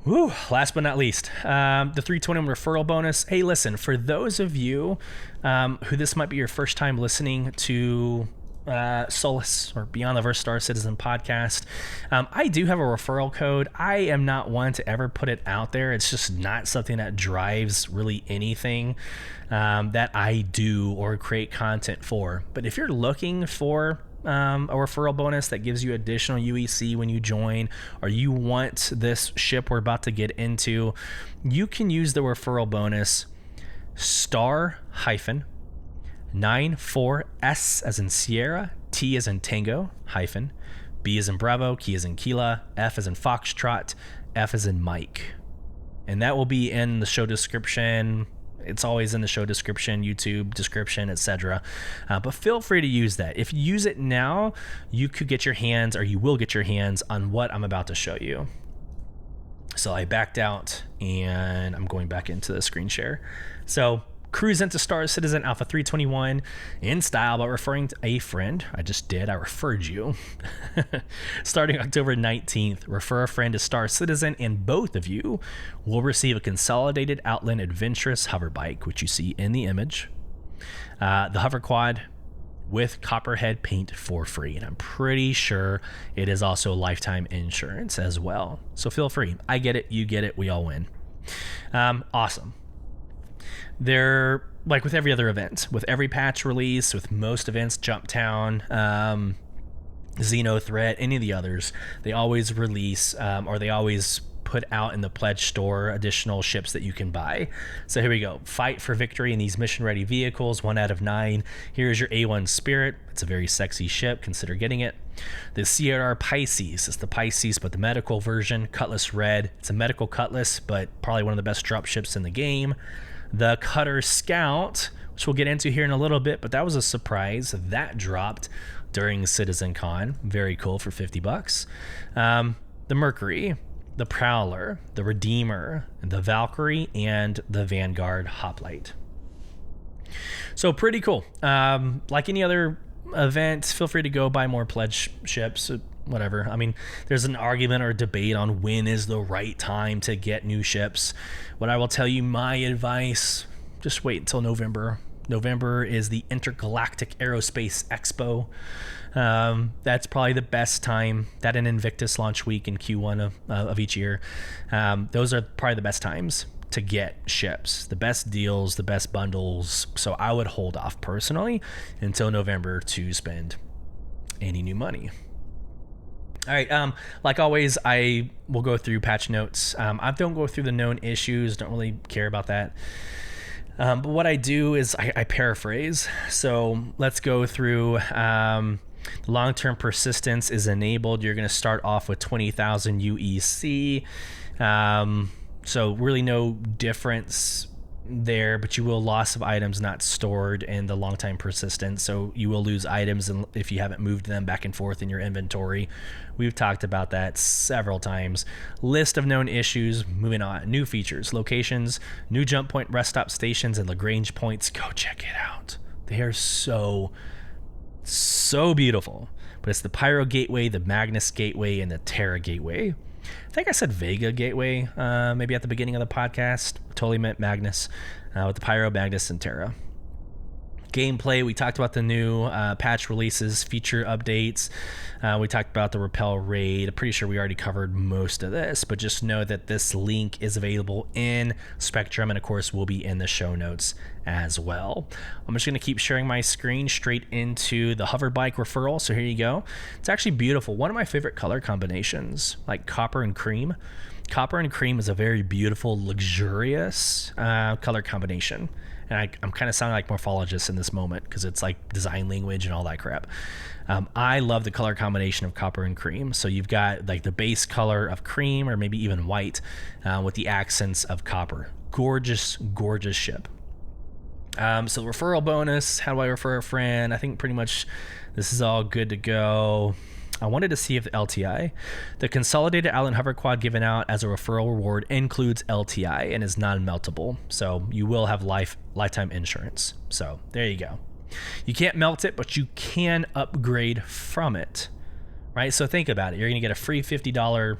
Speaker 1: Woo, last but not least, the 321 referral bonus. Hey, listen, for those of you who this might be your first time listening to Sulyce or Beyond the Verse Star Citizen podcast, I do have a referral code. I am not one to ever put it out there. It's just not something that drives really anything that I do or create content for. But if you're looking for a referral bonus that gives you additional UEC when you join, or you want this ship we're about to get into, you can use the referral bonus *94S as in Sierra, T as in Tango, hyphen, B as in Bravo, K as in Kila, F as in Foxtrot, F as in Mike. And that will be in the show description. It's always in the show description, YouTube description, etc. But feel free to use that. If you use it now, you could get your hands, or you will get your hands on what I'm about to show you. So I backed out and I'm going back into the screen share. So cruise into Star Citizen Alpha 321 in style by referring to a friend. I just did. I referred you. Starting October 19th, refer a friend to Star Citizen, and both of you will receive a consolidated Outland Adventurous hover bike, which you see in the image. The hover quad with Copperhead paint for free. And I'm pretty sure it is also lifetime insurance as well. So feel free. I get it. You get it. We all win. Awesome. They're like with every other event, with every patch release, with most events, Jumptown, Xeno Threat, any of the others, they always release or they always put out in the pledge store additional ships that you can buy. So here we go. Fight for victory in these mission ready vehicles, 1 out of 9. Here's your A1 Spirit. It's a very sexy ship. Consider getting it. The CRR Pisces. It's the Pisces, but the medical version. Cutlass Red. It's a medical cutlass, but probably one of the best drop ships in the game. The Cutter Scout, which we'll get into here in a little bit, but that was a surprise. That dropped during CitizenCon. Very cool for $50. The Mercury, the Prowler, the Redeemer, the Valkyrie, and the Vanguard Hoplite. So pretty cool. Like any other event, feel free to go buy more pledge ships. Whatever. I mean, there's an argument or debate on when is the right time to get new ships. What I will tell you, my advice, just wait until November. November is the Intergalactic Aerospace Expo. That's probably the best time. That and Invictus launch week in Q1 of each year. Those are probably the best times to get ships, the best deals, the best bundles. So I would hold off personally until November to spend any new money. All right, like always, I will go through patch notes. I don't go through the known issues, don't really care about that. But what I do is I paraphrase. So let's go through. Long-term persistence is enabled. You're going to start off with 20,000 UEC. So really no difference there, but you will loss of items not stored in the long time persistence. So you will lose items if you haven't moved them back and forth in your inventory. We've talked about that several times. List of known issues. Moving on. New features, locations, new jump point, rest stop stations, and Lagrange points. Go check it out. They are so beautiful. But it's the Pyro Gateway, the Magnus Gateway, and the Terra Gateway. I think I said Vega Gateway maybe at the beginning of the podcast. Totally meant Magnus with the Pyro, Magnus, and Terra. Gameplay, we talked about the new patch releases, feature updates. We talked about the Repel raid. I'm pretty sure we already covered most of this, but just know that this link is available in Spectrum and of course will be in the show notes as well. I'm just going to keep sharing my screen straight into the hover bike referral. So here you go. It's actually beautiful. One of my favorite color combinations, like copper and cream. Copper and cream is a very beautiful, luxurious color combination. And I'm kind of sounding like morphologist in this moment because it's like design language and all that crap. I love the color combination of copper and cream. So you've got like the base color of cream or maybe even white with the accents of copper. Gorgeous, gorgeous ship. So referral bonus, how do I refer a friend? I think pretty much this is all good to go. I wanted to see if the LTI, the Consolidated Island Hover Quad given out as a referral reward, includes LTI and is non-meltable. So you will have lifetime insurance. So there you go. You can't melt it, but you can upgrade from it, right? So think about it. You're going to get a free $50,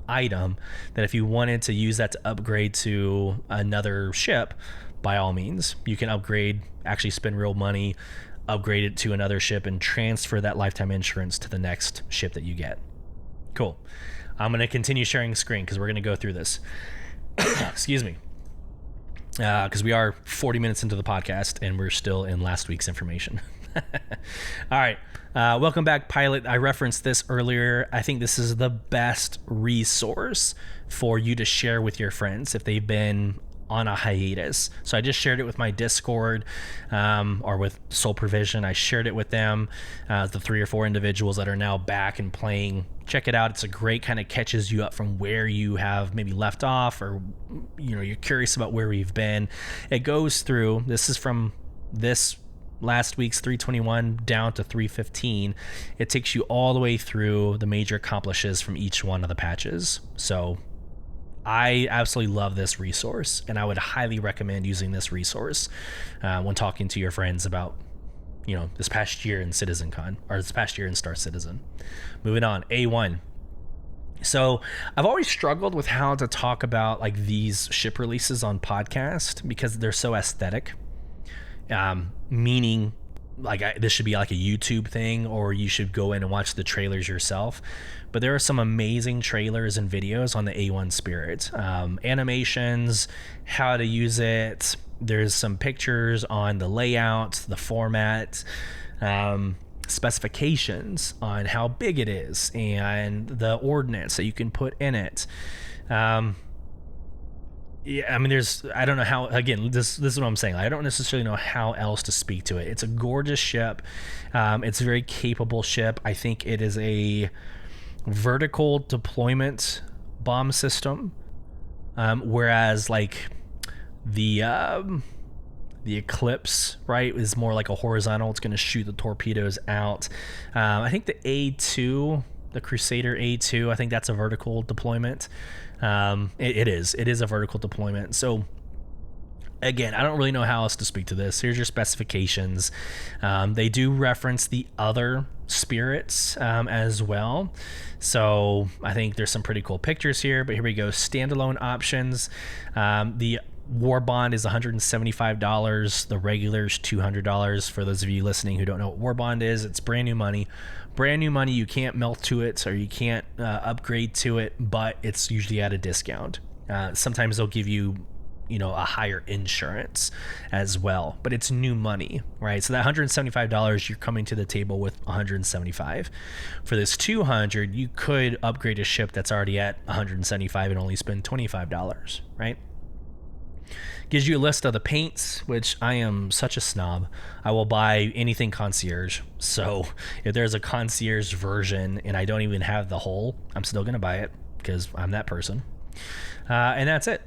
Speaker 1: item that if you wanted to use that to upgrade to another ship, by all means, you can upgrade, actually spend real money, upgrade it to another ship and transfer that lifetime insurance to the next ship that you get. Cool. I'm going to continue sharing screen because we're going to go through this. Excuse me. Because we are 40 minutes into the podcast and we're still in last week's information. All right. Welcome back, Pilot. I referenced this earlier. I think this is the best resource for you to share with your friends if they've been on a hiatus. So I just shared it with my Discord or with Soul Provision. I shared it with them, the 3 or 4 individuals that are now back and playing. Check it out. It's a great kind of catches you up from where you have maybe left off or you're curious about where we've been. It goes through, this is from this last week's 321 down to 315. It takes you all the way through the major accomplishes from each one of the patches. So I absolutely love this resource, and I would highly recommend using this resource when talking to your friends about, this past year in CitizenCon, or this past year in Star Citizen. Moving on, A1. So I've always struggled with how to talk about like these ship releases on podcast because they're so aesthetic, meaning like this should be like a YouTube thing, or you should go in and watch the trailers yourself. But there are some amazing trailers and videos on the A1 Spirit, animations, how to use it. There's some pictures on the layout, the format, specifications on how big it is, and the ordnance that you can put in it. Yeah, I mean, I don't know how, again, this is what I'm saying. I don't necessarily know how else to speak to it. It's a gorgeous ship. It's a very capable ship. I think it is a vertical deployment bomb system. Whereas like the Eclipse, right, is more like a horizontal. It's going to shoot the torpedoes out. I think the A2, the Crusader A2, I think that's a vertical deployment. It is a vertical deployment. So again, I don't really know how else to speak to this. Here's your specifications. They do reference the other spirits as well. So I think there's some pretty cool pictures here, but here we go. Standalone options. The War Bond is $175. The regular is $200. For those of you listening who don't know what War Bond is, it's brand new money. Brand new money. You can't melt to it, or you can't upgrade to it, but it's usually at a discount. Sometimes they'll give you, a higher insurance as well, but it's new money, right? So that $175, you're coming to the table with $175. For this $200, you could upgrade a ship that's already at $175 and only spend $25, right? Gives you a list of the paints, which I am such a snob. I will buy anything concierge. So if there's a concierge version and I don't even have the hull, I'm still going to buy it because I'm that person. And that's it.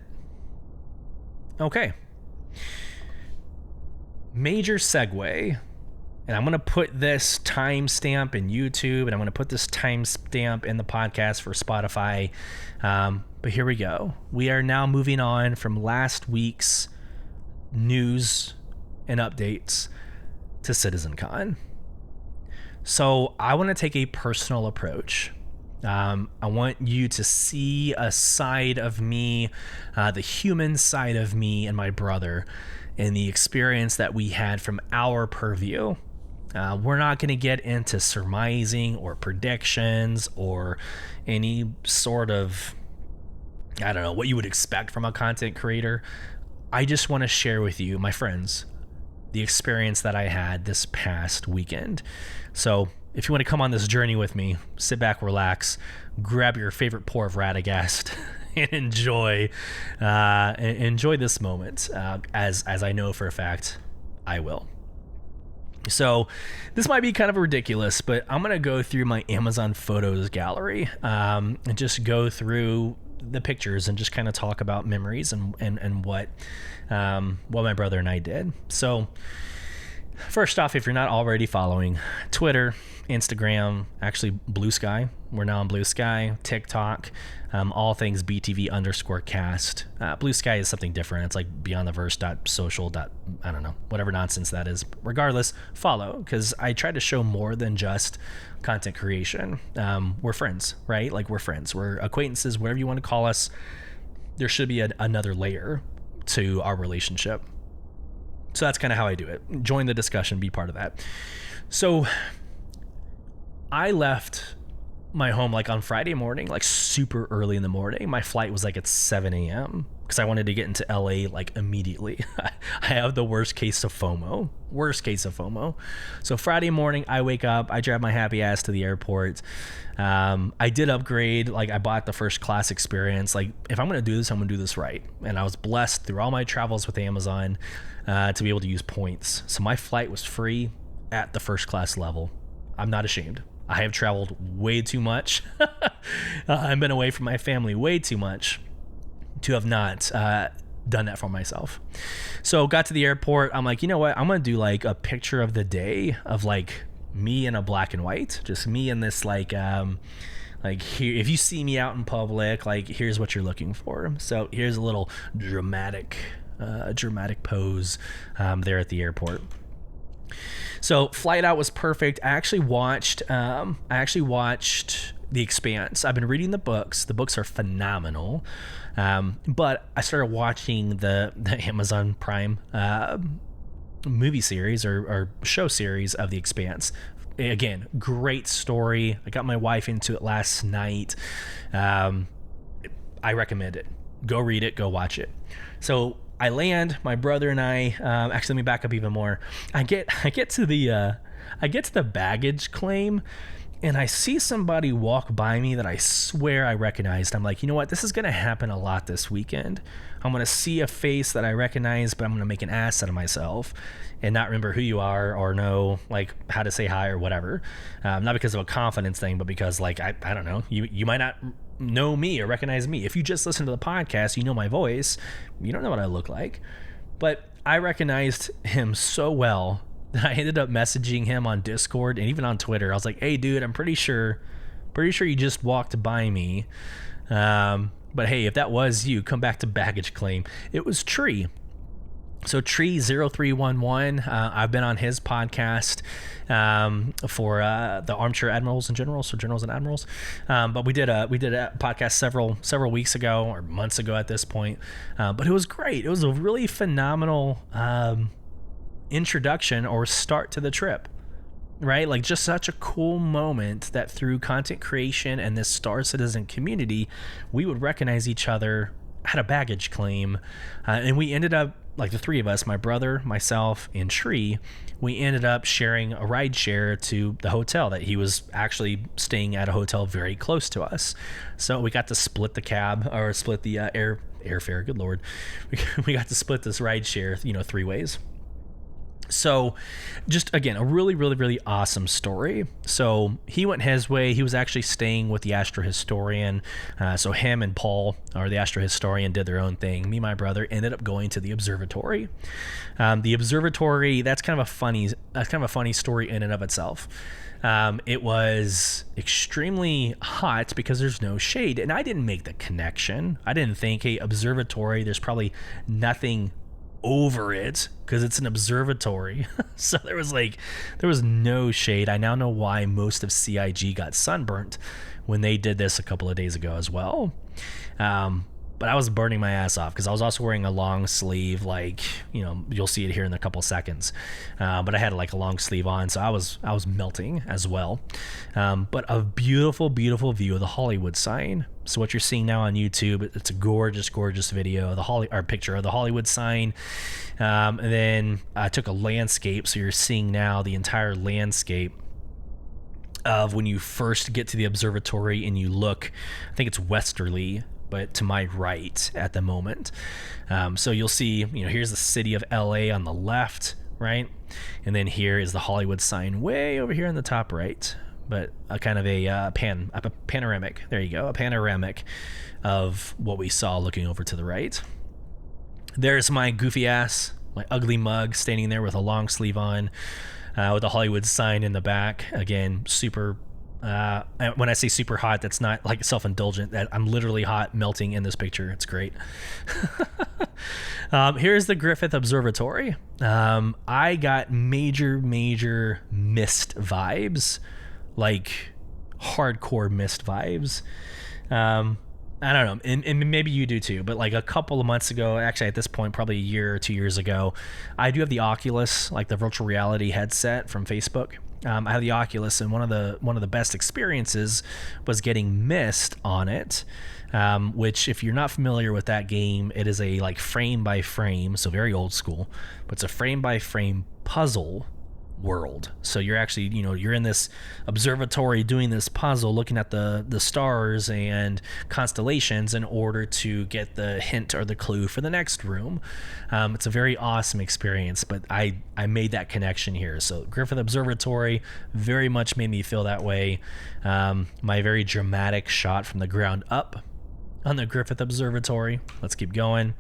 Speaker 1: Okay. Major segue. And I'm going to put this timestamp in YouTube, and I'm going to put this timestamp in the podcast for Spotify. But here we go. We are now moving on from last week's news and updates to CitizenCon. So I want to take a personal approach. I want you to see a side of me, the human side of me and my brother, and the experience that we had from our purview. We're not going to get into surmising or predictions or any sort of, what you would expect from a content creator. I just want to share with you, my friends, the experience that I had this past weekend. So if you want to come on this journey with me, sit back, relax, grab your favorite pour of Radegast, and enjoy this moment, as I know for a fact I will. So this might be kind of ridiculous, but I'm going to go through my Amazon Photos gallery and just go through the pictures and just kind of talk about memories and what my brother and I did. So first off, if you're not already following Twitter, Instagram, actually Blue Sky, we're now on Blue Sky, TikTok, all things BTV_cast. Blue Sky is something different. It's like beyondtheverse.social. I don't know, whatever nonsense that is. Regardless, follow, because I try to show more than just content creation. We're friends, right? Like we're friends, we're acquaintances, whatever you want to call us. There should be another layer to our relationship. So that's kind of how I do it. Join the discussion, be part of that. So I left my home like on Friday morning, like super early in the morning. My flight was like at 7 a.m. because I wanted to get into LA like immediately. I have the worst case of FOMO. So Friday morning, I wake up, I drive my happy ass to the airport. I did upgrade, like I bought the first class experience. Like if I'm going to do this, I'm going to do this right. And I was blessed through all my travels with Amazon to be able to use points. So my flight was free at the first class level. I'm not ashamed. I have traveled way too much. I've been away from my family way too much to have not done that for myself. So got to the airport. I'm like, you know what? I'm going to do like a picture of the day of like me in a black and white, just me in this like here, if you see me out in public, like here's what you're looking for. So here's a little dramatic pose there at the airport. So flight out was perfect. I actually watched The Expanse. I've been reading the books. The books are phenomenal. But I started watching the Amazon Prime movie series or show series of The Expanse. Again, great story. I got my wife into it last night. I recommend it. Go read it. Go watch it. So I land, my brother and I, actually let me back up even more. I get to the baggage claim and I see somebody walk by me that I swear I recognized. I'm like, you know what? This is going to happen a lot this weekend. I'm going to see a face that I recognize, but I'm going to make an ass out of myself and not remember who you are or know like how to say hi or whatever. Not because of a confidence thing, but because like, I don't know, you might not know me or recognize me. If you just listen to the podcast, you know my voice. You don't know what I look like. But I recognized him so well that I ended up messaging him on Discord and even on Twitter. I was like, hey dude, I'm pretty sure you just walked by me. But hey, if that was you, come back to baggage claim. It was Tree. So Tree 0311, I've been on his podcast for the Armchair Admirals and Generals, so Generals and Admirals. But we did a podcast several weeks ago or months ago at this point. But it was great. It was a really phenomenal introduction or start to the trip, right? Like just such a cool moment that through content creation and this Star Citizen community, we would recognize each other had a baggage claim, and we ended up, like the three of us, my brother, myself, and Tree, we ended up sharing a ride share to the hotel that he was actually staying at, a hotel very close to us. So we got to split the cab, or split the airfare. Good Lord. We got to split this ride share, 3 ways. So just, again, a really, really, really awesome story. So he went his way. He was actually staying with the Astro Historian. So him and Paul, or the Astro Historian, did their own thing. Me and my brother ended up going to the observatory. The observatory, that's kind of a funny story in and of itself. It was extremely hot because there's no shade. And I didn't make the connection. I didn't think, hey, observatory, there's probably nothing over it because it's an observatory. So there was no shade. I now know why most of CIG got sunburnt when they did this a couple of days ago as well. But I was burning my ass off because I was also wearing a long sleeve, you'll see it here in a couple seconds. But I had a long sleeve on, so I was melting as well. But a beautiful, beautiful view of the Hollywood sign. So what you're seeing now on YouTube, it's a gorgeous, gorgeous video of picture of the Hollywood sign. And then I took a landscape, so you're seeing now the entire landscape of when you first get to the observatory and you look, I think it's westerly, but to my right at the moment. So you'll see, here's the city of LA on the left, right? And then here is the Hollywood sign way over here in the top right, but a kind of a panoramic. There you go, a panoramic of what we saw looking over to the right. There's my goofy ass, my ugly mug standing there with a long sleeve on, with a Hollywood sign in the back. Again, super. When I say super hot, that's not self-indulgent. That I'm literally hot, melting in this picture. It's great. Here's the Griffith Observatory. I got major mist vibes, hardcore mist vibes. I don't know, and maybe you do too, but a couple of months ago, actually at this point, probably a year or 2 years ago, I do have the Oculus, the virtual reality headset from Facebook. I have the Oculus, and one of the best experiences was getting mist on it, which, if you're not familiar with that game, it is a frame by frame, so very old school, but it's a frame by frame puzzle world. So you're actually, you're in this observatory doing this puzzle, looking at the stars and constellations in order to get the hint or the clue for the next room. It's a very awesome experience, but I made that connection here. So Griffith Observatory very much made me feel that way. My very dramatic shot from the ground up on the Griffith Observatory. Let's keep going.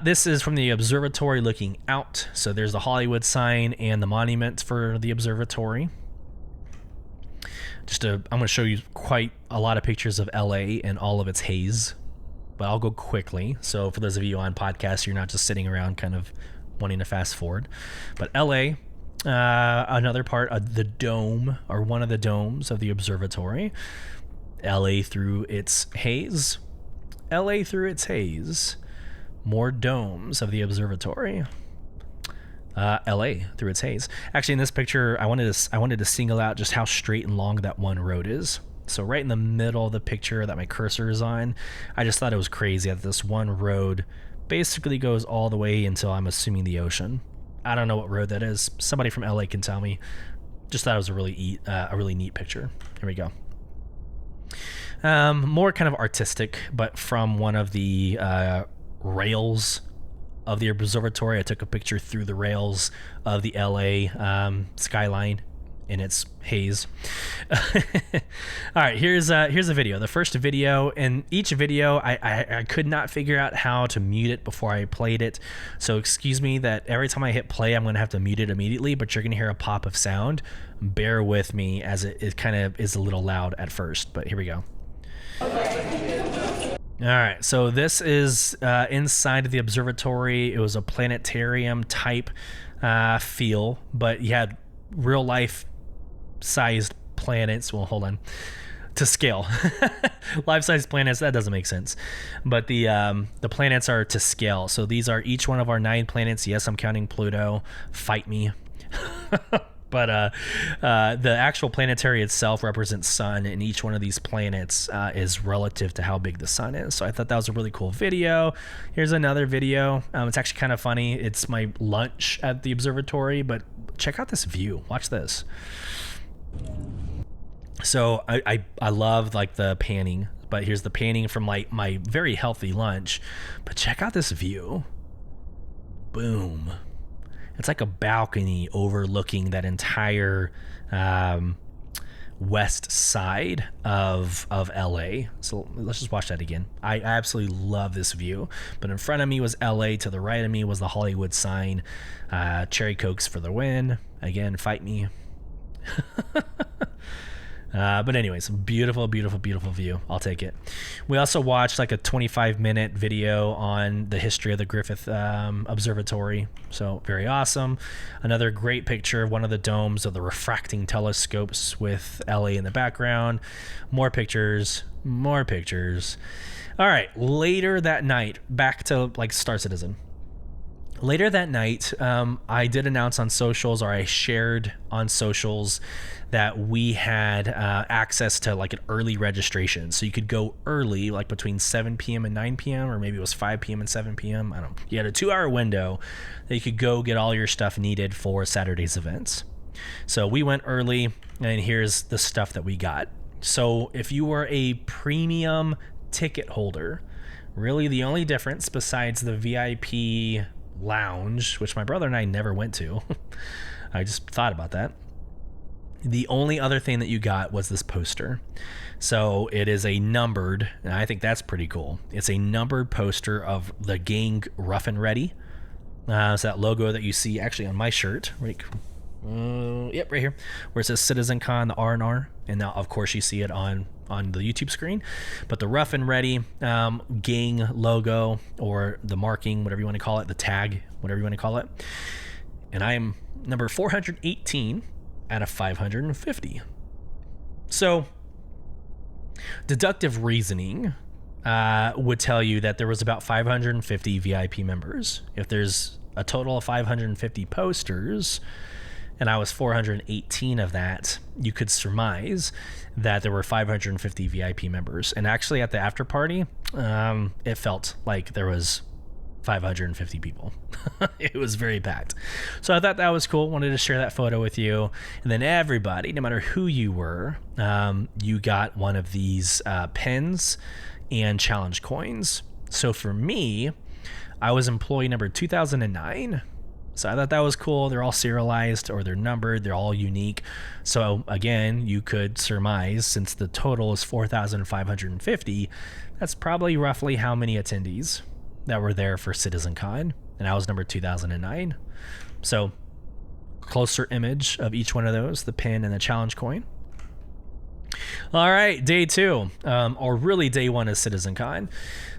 Speaker 1: This is from the observatory looking out. So there's the Hollywood sign and the monument for the observatory. I'm going to show you quite a lot of pictures of LA and all of its haze, but I'll go quickly. So for those of you on podcasts, you're not just sitting around kind of wanting to fast forward. But LA, another part of the dome, or one of the domes of the observatory. LA through its haze. LA through its haze. More domes of the observatory. LA through its haze. Actually, in this picture, I wanted to single out just how straight and long that one road is. So right in the middle of the picture that my cursor is on, I just thought it was crazy that this one road basically goes all the way until, I'm assuming, the ocean. I don't know what road that is. Somebody from LA can tell me. Just thought it was a really neat picture. Here we go. More kind of artistic, but from one of the rails of the observatory. I took a picture through the rails of the LA skyline in its haze. All right, here's a video. The first video, in each video, I could not figure out how to mute it before I played it. So excuse me that every time I hit play, I'm going to have to mute it immediately, but you're going to hear a pop of sound. Bear with me as it kind of is a little loud at first, but here we go. All right, so this is inside of the observatory. It was a planetarium type feel, but you had real life sized planets. Well, hold on. To scale. Life-size planets, that doesn't make sense. But the planets are to scale. So these are each one of our 9 planets. Yes, I'm counting Pluto. Fight me. But the actual planetary itself represents sun, and each one of these planets is relative to how big the sun is. So I thought that was a really cool video. Here's another video. It's actually kind of funny. It's my lunch at the observatory, but check out this view. Watch this. So I love like the panning, but here's the panning from like my very healthy lunch. But check out this view. Boom. It's like a balcony overlooking that entire west side of LA. So let's just watch that again. I absolutely love this view. But in front of me was LA. To the right of me was the Hollywood sign. Cherry Cokes for the win. Again, fight me. But anyways, beautiful, beautiful, beautiful view. I'll take it. We also watched like a 25-minute video on the history of the Griffith Observatory. So very awesome. Another great picture of one of the domes of the refracting telescopes with LA in the background. More pictures, more pictures. All right, later that night, back to like Star Citizen. Later that night, I did announce on socials, or I shared on socials, that we had access to like an early registration. So you could go early, like between 7 p.m. and 9 p.m., or maybe it was 5 p.m. and 7 p.m. I don't know. You had a 2-hour window that you could go get all your stuff needed for Saturday's events. So we went early, and here's the stuff that we got. So if you were a premium ticket holder, really the only difference besides the VIP lounge, which my brother and I never went to, I just thought about that. The only other thing that you got was this poster. So it is a numbered, and I think that's pretty cool. It's a numbered poster of the gang Rough and Ready. It's that logo that you see actually on my shirt. Yep, right here, where it says CitizenCon, the R&R. And now, of course, you see it on the YouTube screen. But the Rough and Ready gang logo, or the marking, whatever you want to call it, the tag, whatever you want to call it. And I am number 418 out of 550. So deductive reasoning would tell you that there was about 550 VIP members. If there's a total of 550 posters, and I was 418 of that, you could surmise that there were 550 VIP members. And actually at the after party, it felt like there was 550 people. It was very packed. So I thought that was cool. Wanted to share that photo with you. And then everybody, no matter who you were, you got one of these pins and challenge coins. So for me, I was employee number 2009. So I thought that was cool. They're all serialized, or they're numbered. They're all unique. So again, you could surmise, since the total is 4,550, that's probably roughly how many attendees that were there for CitizenCon. And I was number 2009. So closer image of each one of those, the pin and the challenge coin. All right, day 2, or really day 1 is CitizenCon.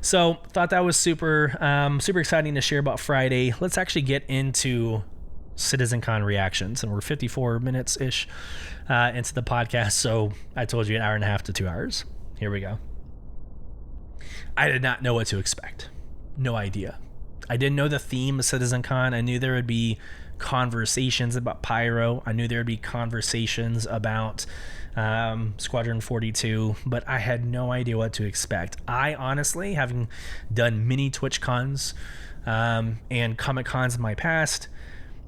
Speaker 1: So thought that was super exciting to share about Friday. Let's actually get into CitizenCon reactions, and we're 54 minutes ish into the podcast. So I told you an hour and a half to 2 hours. Here we go. I did not know what to expect. No idea. I didn't know the theme of CitizenCon. I knew there would be conversations about Pyro. I knew there would be conversations about Squadron 42, but I had no idea what to expect. I honestly, having done many Twitch cons and Comic Cons in my past,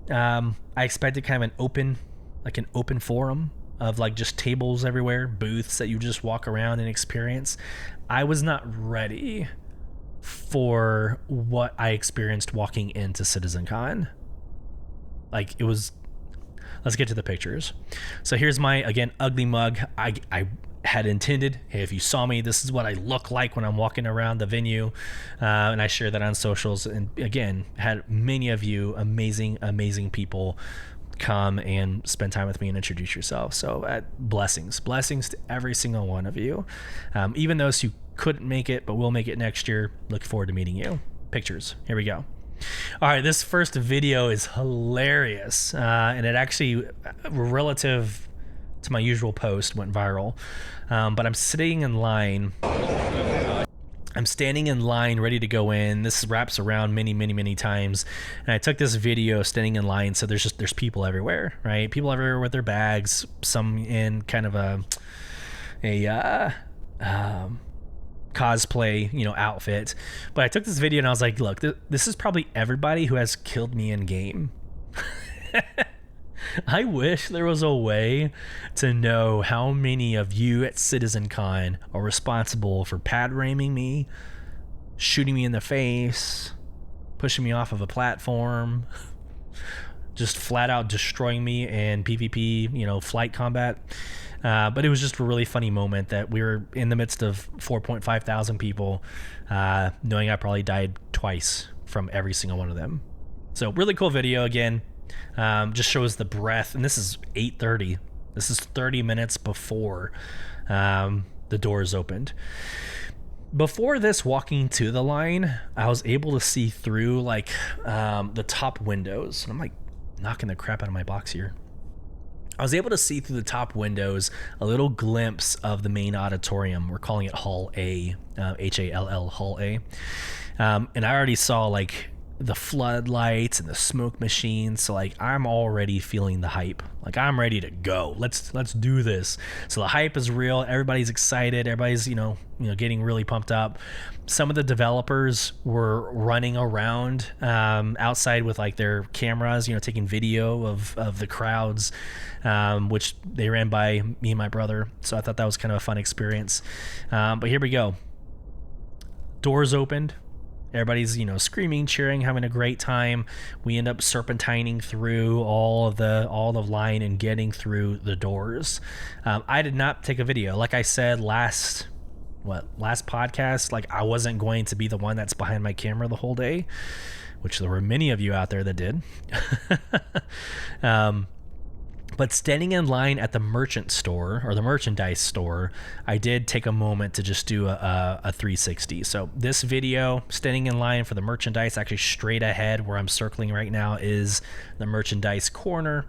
Speaker 1: I expected kind of an open forum of like just tables everywhere, booths that you just walk around and experience. I was not ready for what I experienced walking into CitizenCon. Like, it was, let's get to the pictures. So here's my, again, ugly mug. I had intended, hey, if you saw me, this is what I look like when I'm walking around the venue. And I shared that on socials. And again, had many of you, amazing people come and spend time with me and introduce yourself. So blessings to every single one of you. Even those who couldn't make it, but will make it next year. Look forward to meeting you. Pictures. Here we go. All right, this first video is hilarious, and it actually, relative to my usual post, went viral. But I'm sitting in line I'm standing in line ready to go in. This wraps around many times. And I took this video standing in line. So there's people everywhere, right? People everywhere with their bags, some in kind of a cosplay, outfit. But I took this video and I was like, look, this is probably everybody who has killed me in game. I wish there was a way to know how many of you at CitizenCon are responsible for pad ramming me, shooting me in the face, pushing me off of a platform, just flat out destroying me in PvP, flight combat. But it was just a really funny moment that we were in the midst of 4.5 thousand people, knowing I probably died twice from every single one of them. So really cool video again. Just shows the breadth, and this is 8:30. This is 30 minutes before the doors opened. Before this, walking to the line, I was able to see through like the top windows. And I'm like knocking the crap out of my box here. I was able to see through the top windows a little glimpse of the main auditorium. We're calling it Hall A, Hall, Hall A. And I already saw like the floodlights and the smoke machines, so like I'm already feeling the hype. Like I'm ready to go. Let's do this. So the hype is real. Everybody's excited. Everybody's getting really pumped up. Some of the developers were running around outside with like their cameras, taking video of the crowds, which they ran by me and my brother. So I thought that was kind of a fun experience. But here we go. Doors opened. Everybody's, screaming, cheering, having a great time. We end up serpentining through all of the line and getting through the doors. I did not take a video. Like I said last podcast, like I wasn't going to be the one that's behind my camera the whole day, which there were many of you out there that did. But standing in line at the merchant store or the merchandise store, I did take a moment to just do a 360. So this video, standing in line for the merchandise, actually straight ahead where I'm circling right now is the merchandise corner.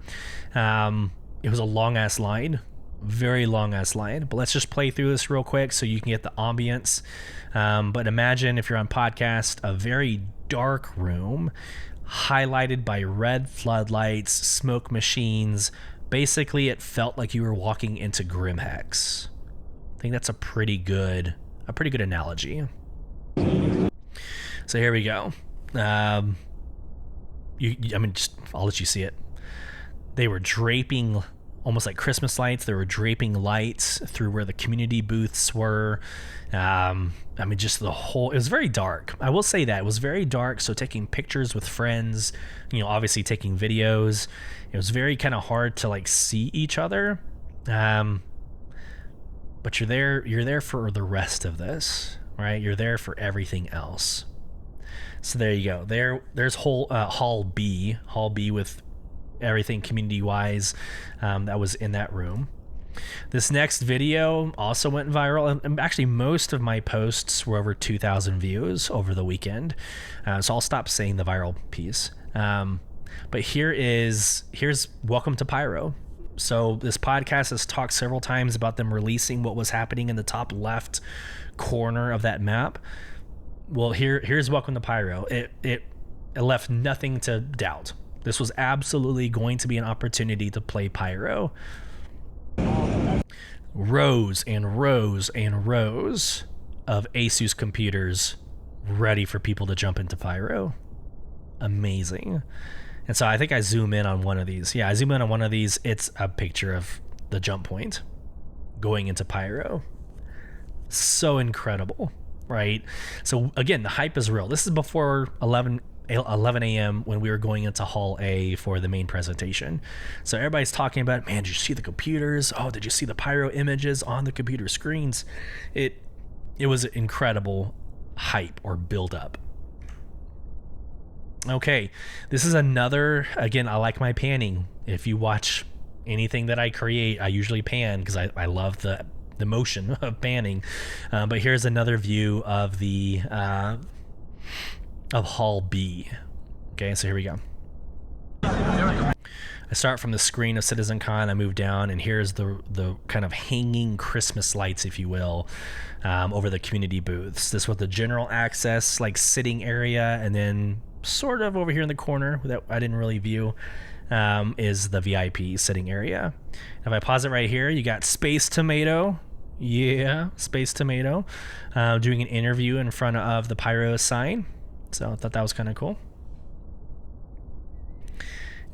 Speaker 1: It was a long ass line, very long ass line, but let's just play through this real quick so you can get the ambience. But imagine, if you're on podcast, a very dark room highlighted by red floodlights, smoke machines. Basically, it felt like you were walking into Grimhex. I think that's a pretty good analogy. So here we go. I'll let you see it. They were draping almost like Christmas lights. They were draping lights through where the community booths were. Just the whole, it was very dark. I will say that it was very dark. So taking pictures with friends, obviously taking videos, it was very kind of hard to like see each other. But you're there for the rest of this, right? You're there for everything else. So there you go. There's Hall B with everything community wise that was in that room. This next video also went viral, and actually most of my posts were over 2,000 views over the weekend, so I'll stop saying the viral piece. But here's Welcome to Pyro. So this podcast has talked several times about them releasing what was happening in the top left corner of that map. Well, here's Welcome to Pyro. It left nothing to doubt. This was absolutely going to be an opportunity to play Pyro. Rows and rows and rows of Asus computers ready for people to jump into Pyro. Amazing. And so I think I zoom in on one of these. Yeah, I zoom in on one of these. It's a picture of the jump point going into Pyro. So incredible, right? So again, the hype is real. This is before 11 a.m. when we were going into Hall A for the main presentation. So everybody's talking about, man, did you see the computers? Oh, did you see the Pyro images on the computer screens? It was incredible hype or build up. Okay, this is another, again, I like my panning. If you watch anything that I create, I usually pan because I love the motion of panning. But here's another view of the of Hall B. Okay, so here we go. I start from the screen of CitizenCon, I move down, and here's the kind of hanging Christmas lights, if you will, over the community booths. This was the general access, like sitting area, and then sort of over here in the corner that I didn't really view is the VIP sitting area. If I pause it right here, you got Space Tomato. Yeah, Space Tomato doing an interview in front of the Pyro sign. So I thought that was kind of cool.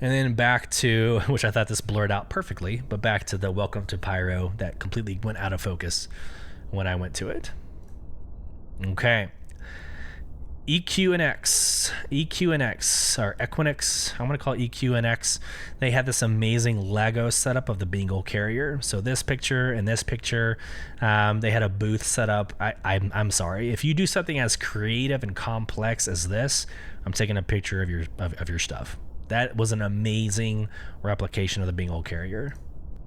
Speaker 1: And then back to, which I thought this blurred out perfectly, but back to the welcome to Pyro that completely went out of focus when I went to it. Okay. EQNX, or Equinix, I'm going to call it EQNX. They had this amazing Lego setup of the Bengal carrier. So this picture and this picture, they had a booth set up. I'm sorry. If you do something as creative and complex as this, I'm taking a picture of your stuff. That was an amazing replication of the Bengal carrier.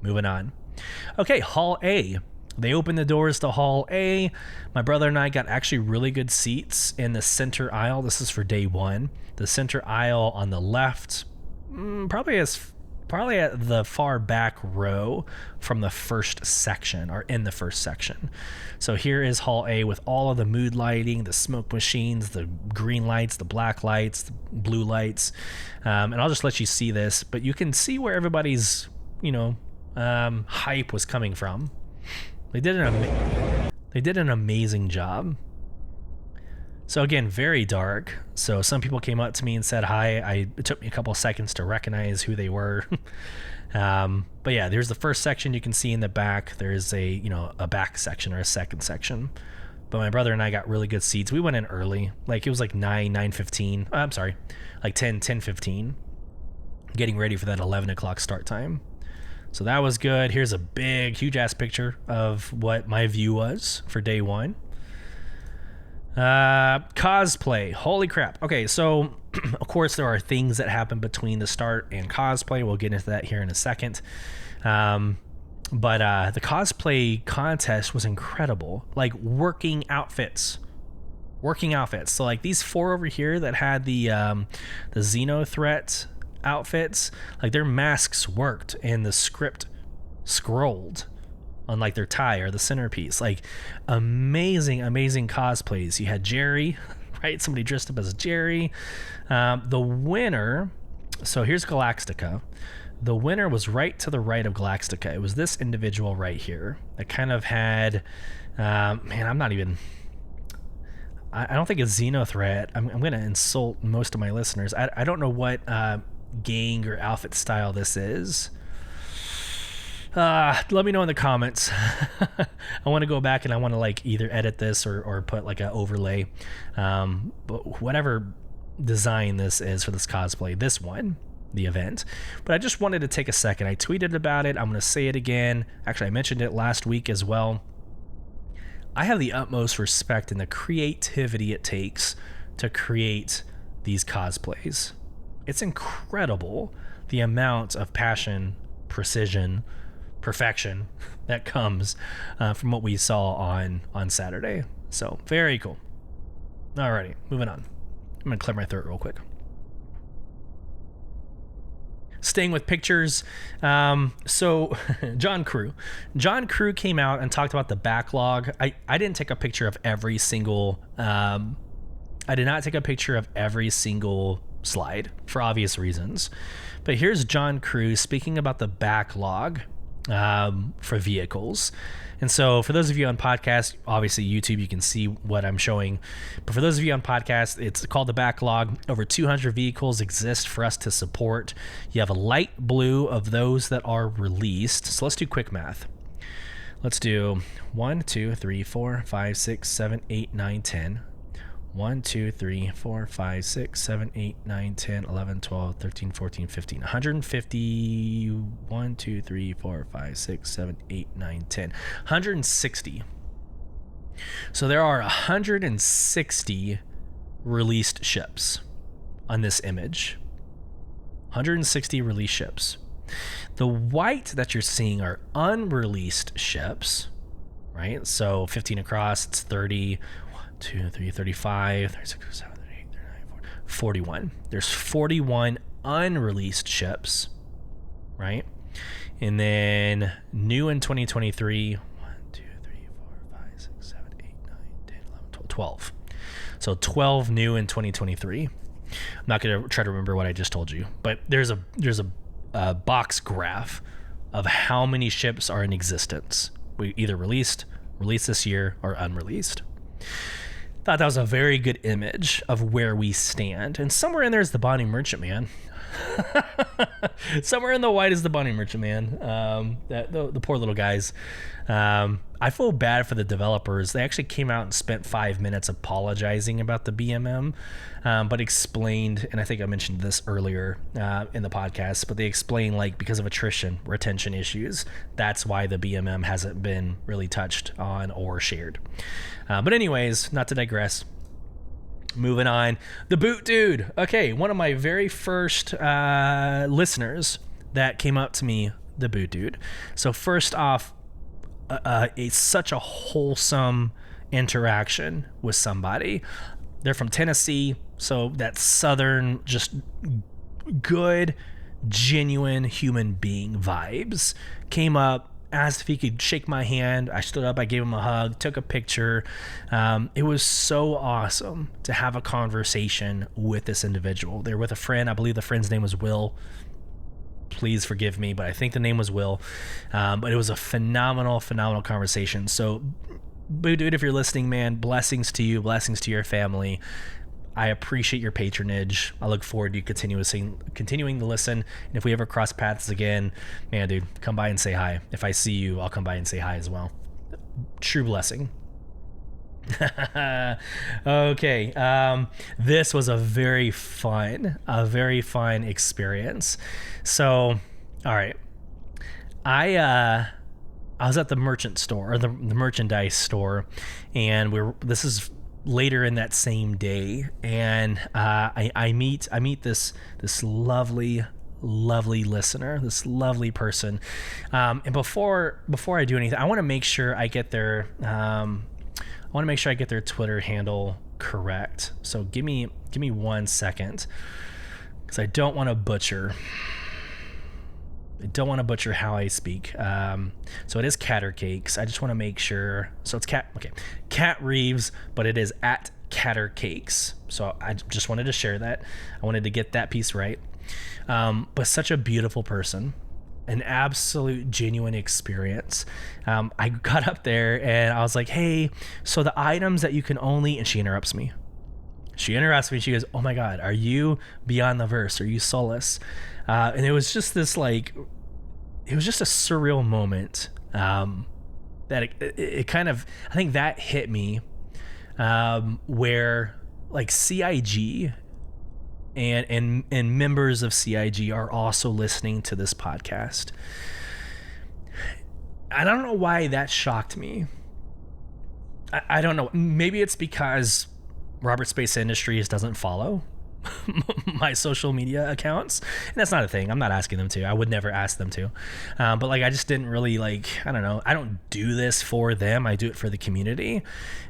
Speaker 1: Moving on. Okay, Hall A. They opened the doors to Hall A. My brother and I got actually really good seats in the center aisle. This is for day one. The center aisle on the left, probably at the far back row from the first section, or in the first section. So here is Hall A with all of the mood lighting, the smoke machines, the green lights, the black lights, the blue lights. And I'll just let you see this, but you can see where everybody's, hype was coming from. They did an amazing job. So again, very dark. So some people came up to me and said hi. It took me a couple of seconds to recognize who they were. But yeah, there's the first section you can see in the back. There's a back section or a second section. But my brother and I got really good seats. We went in early. Like it was like 9:15. I'm sorry, like 10:15. Getting ready for that 11 o'clock start time. So that was good. Here's a big, huge ass picture of what my view was for day one. Cosplay. Holy crap. Okay, so of course there are things that happen between the start and cosplay. We'll get into that here in a second. But the cosplay contest was incredible. Like working outfits. So like these four over here that had the Xeno threat outfits, like their masks worked and the script scrolled on like their tie or the centerpiece. Like amazing cosplays. You had Jerry, right? Somebody dressed up as Jerry. The winner, so here's Galactica. The winner was right to the right of Galactica. It was this individual right here that kind of had I don't think it's Xeno threat. I'm going to insult most of my listeners. I don't know what gang or outfit style this is. Let me know in the comments. I want to go back and I want to like either edit this or put like an overlay. But whatever design this is for this cosplay, this one, the event. But I just wanted to take a second. I tweeted about it. I'm going to say it again. Actually, I mentioned it last week as well. I have the utmost respect in the creativity it takes to create these cosplays. It's incredible the amount of passion, precision, perfection that comes from what we saw on Saturday. So very cool. Alrighty, moving on. I'm gonna clear my throat real quick. Staying with pictures, so John Crew came out and talked about the backlog. I didn't take a picture of every single slide for obvious reasons, but here's John Crew speaking about the backlog for vehicles. And so for those of you on podcast, obviously YouTube, you can see what I'm showing, but for those of you on podcast, it's called the backlog. Over 200 vehicles exist for us to support. You have a light blue of those that are released. So let's do quick math. Let's do 1 2 3 4 5 6 7 8 9 10. 1 2 3 4 5 6 7 8 9 10 11 12 13 14 15 150. 1 2 3 4 5 6 7 8 9 10 160. So there are 160 released ships on this image. 160 released ships. The white that you're seeing are unreleased ships, right? So 15 across, it's 30. 2, 3, 35, 36, 37, 38, 39, 40, 41. There's 41 unreleased ships right? And then new in 2023, 1, 2, 3, 4, 5, 6, 7, 8, 9, 10, 11, 12. So 12 new in 2023. I'm not going to try to remember what I just told you, but there's a box graph of how many ships are in existence. We either released this year, or unreleased. Thought that was a very good image of where we stand. And somewhere in there is the Bonding Merchant Man. Somewhere in the white is the Bonding Merchant Man. The poor little guys. I feel bad for the developers. They actually came out and spent 5 minutes apologizing about the BMM, but explained, and I think I mentioned this earlier in the podcast, but they explained, like, because of retention issues, that's why the BMM hasn't been really touched on or shared. But anyways, not to digress. Moving on, the Boot Dude. Okay, one of my very first listeners that came up to me, the Boot Dude. So first off, it's such a wholesome interaction with somebody. They're from Tennessee, so that southern, just good, genuine human being vibes. Came up, asked if he could shake my hand. I stood up, I gave him a hug, took a picture. It was so awesome to have a conversation with this individual. They're with a friend. I believe the friend's name was Will. Please forgive me, but I think the name was Will. But it was a phenomenal conversation. So, Boo Dude, if you're listening, man, blessings to you, blessings to your family. I appreciate your patronage. I look forward to you continuing to listen. And if we ever cross paths again, man, dude, come by and say hi. If I see you, I'll come by and say hi as well. True blessing. Okay. This was a very fun experience. So, all right. I was at the merchant store, or the merchandise store, and this is later in that same day, and I meet this lovely listener, this lovely person, and before I do anything, I want to make sure I get their Twitter handle correct. So give me 1 second, because I don't want to butcher how I speak. So it is Catter Cakes. I just want to make sure. So it's Cat Reeves, but it is at Catter Cakes. So I just wanted to share that. I wanted to get that piece right. But such a beautiful person, an absolute genuine experience. I got up there and I was like, hey, so the items that you can only, and she interrupts me. She goes, oh my God, are you Beyond the Verse? Are you Sulyce? And it was just this, like, it was just a surreal moment, that it kind of, I think that hit me, where, like, CIG and members of CIG are also listening to this podcast. I don't know why that shocked me. I don't know. Maybe it's because Robert Space Industries doesn't follow my social media accounts, and that's not a thing. I'm not asking them to. I would never ask them to. But, like, I just didn't really, like, I don't know. I don't do this for them. I do it for the community.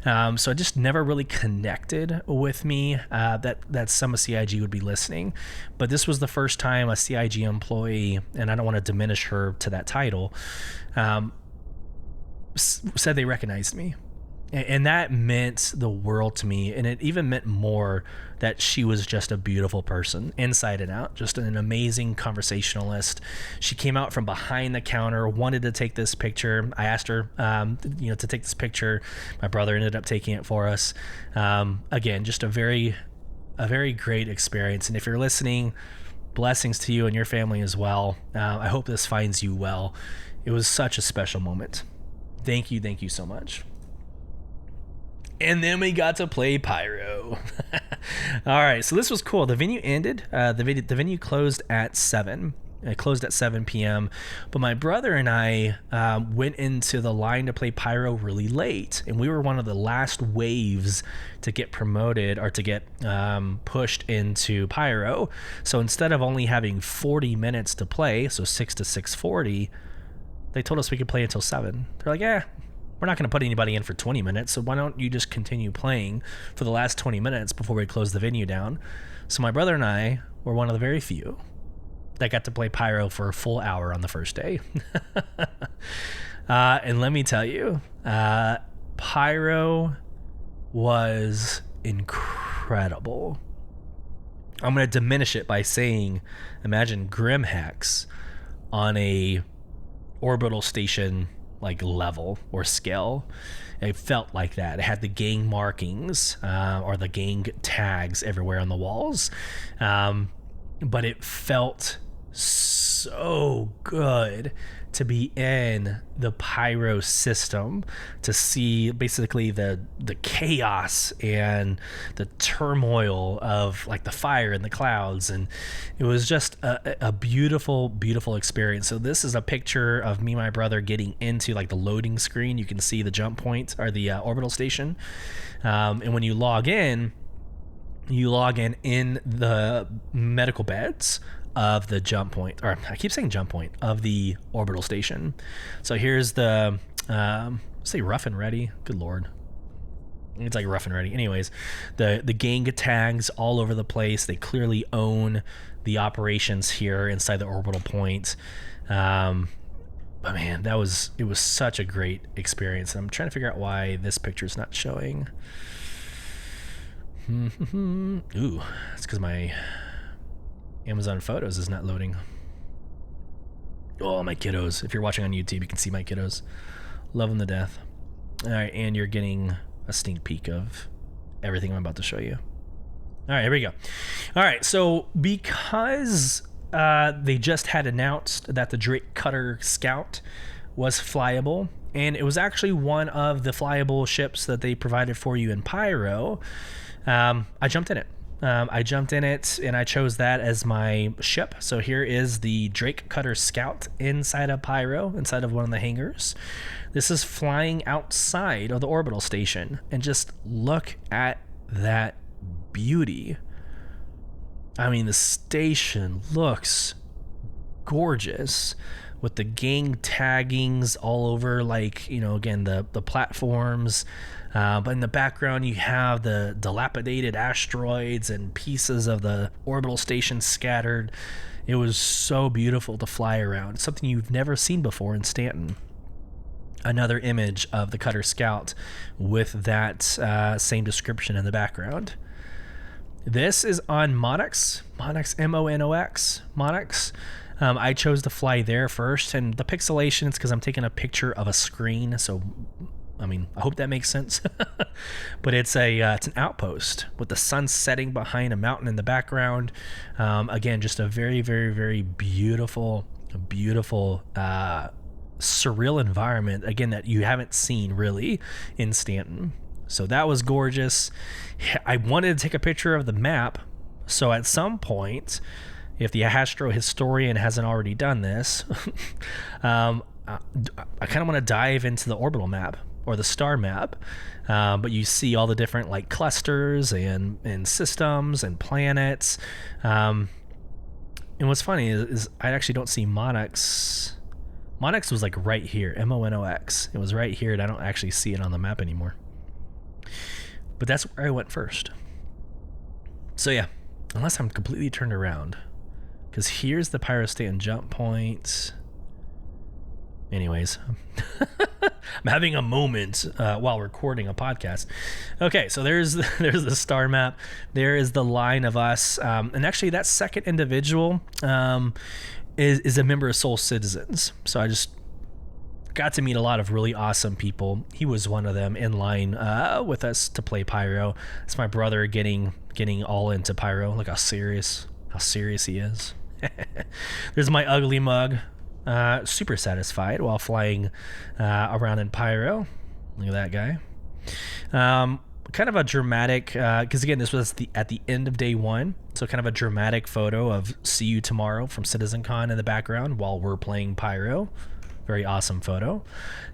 Speaker 1: So it just never really connected with me that some of CIG would be listening. But this was the first time a CIG employee, and I don't want to diminish her to that title, said they recognized me. And that meant the world to me. And it even meant more that she was just a beautiful person, inside and out, just an amazing conversationalist. She came out from behind the counter, wanted to take this picture. I asked her, to take this picture. My brother ended up taking it for us. Again, just a very great experience. And if you're listening, blessings to you and your family as well. I hope this finds you well. It was such a special moment. Thank you so much. And then we got to play Pyro. All right, so this was cool. The venue ended. The venue closed at 7. It closed at 7 p.m. But my brother and I went into the line to play Pyro really late, and we were one of the last waves to get promoted or to get pushed into Pyro. So instead of only having 40 minutes to play, so 6 to 6:40, they told us we could play until 7. They're like, we're not going to put anybody in for 20 minutes, so why don't you just continue playing for the last 20 minutes before we close the venue down? So my brother and I were one of the very few I got to play Pyro for a full hour on the first day. And let me tell you, Pyro was incredible. I'm going to diminish it by saying, imagine Grimhex on a orbital station like level or scale. It felt like that. It had the gang markings or the gang tags everywhere on the walls, but it felt so good to be in the Pyro system, to see basically the chaos and the turmoil of like the fire and the clouds, and it was just a beautiful experience. So this is a picture of me and my brother getting into like the loading screen. You can see the jump point or the orbital station, and when you log in in the medical beds of the jump point, or I keep saying jump point, of the orbital station. So here's the say rough and ready. Good lord, it's like rough and ready. Anyways, the gang tags all over the place. They clearly own the operations here inside the orbital point. But man, it was such a great experience. I'm trying to figure out why this picture is not showing. Ooh, it's because my Amazon Photos is not loading. Oh, my kiddos. If you're watching on YouTube, you can see my kiddos. Love them to death. All right, and you're getting a sneak peek of everything I'm about to show you. All right, here we go. All right, so because they just had announced that the Drake Cutter Scout was flyable, and it was actually one of the flyable ships that they provided for you in Pyro, I jumped in it. And I chose that as my ship. So here is the Drake Cutter Scout inside of Pyro, inside of one of the hangars. This is flying outside of the orbital station, and just look at that beauty. I mean, the station looks gorgeous with the gang taggings all over, like, you know, again, the platforms. But in the background, you have the dilapidated asteroids and pieces of the orbital station scattered. It was so beautiful to fly around. Something you've never seen before in Stanton. Another image of the Cutter Scout with that same description in the background. This is on Monox, M-O-N-O-X, Monox. I chose to fly there first, and the pixelation is because I'm taking a picture of a screen, so I mean, I hope that makes sense. But it's an outpost with the sun setting behind a mountain in the background. Again, just a very, very, very beautiful, surreal environment, again, that you haven't seen really in Stanton. So that was gorgeous. I wanted to take a picture of the map, so at some point, if the Astro Historian hasn't already done this, I kind of want to dive into the orbital map or the star map, but you see all the different like clusters and systems and planets. And what's funny is I actually don't see Monox. Monox was like right here, M-O-N-O-X. It was right here, and I don't actually see it on the map anymore. But that's where I went first. So yeah, unless I'm completely turned around, because here's the Pyro Stanton jump point. Anyways, I'm having a moment while recording a podcast. Okay, so there's the star map. There is the line of us, and actually that second individual is a member of Soul Citizens. So I just got to meet a lot of really awesome people. He was one of them in line with us to play Pyro. It's my brother getting all into Pyro. Look how serious he is. There's my ugly mug. Super satisfied while flying around in Pyro. Look at that guy. Kind of a dramatic, because again, this was at the end of day one, so kind of a dramatic photo of "See you tomorrow" from CitizenCon in the background while we're playing Pyro. Very awesome photo.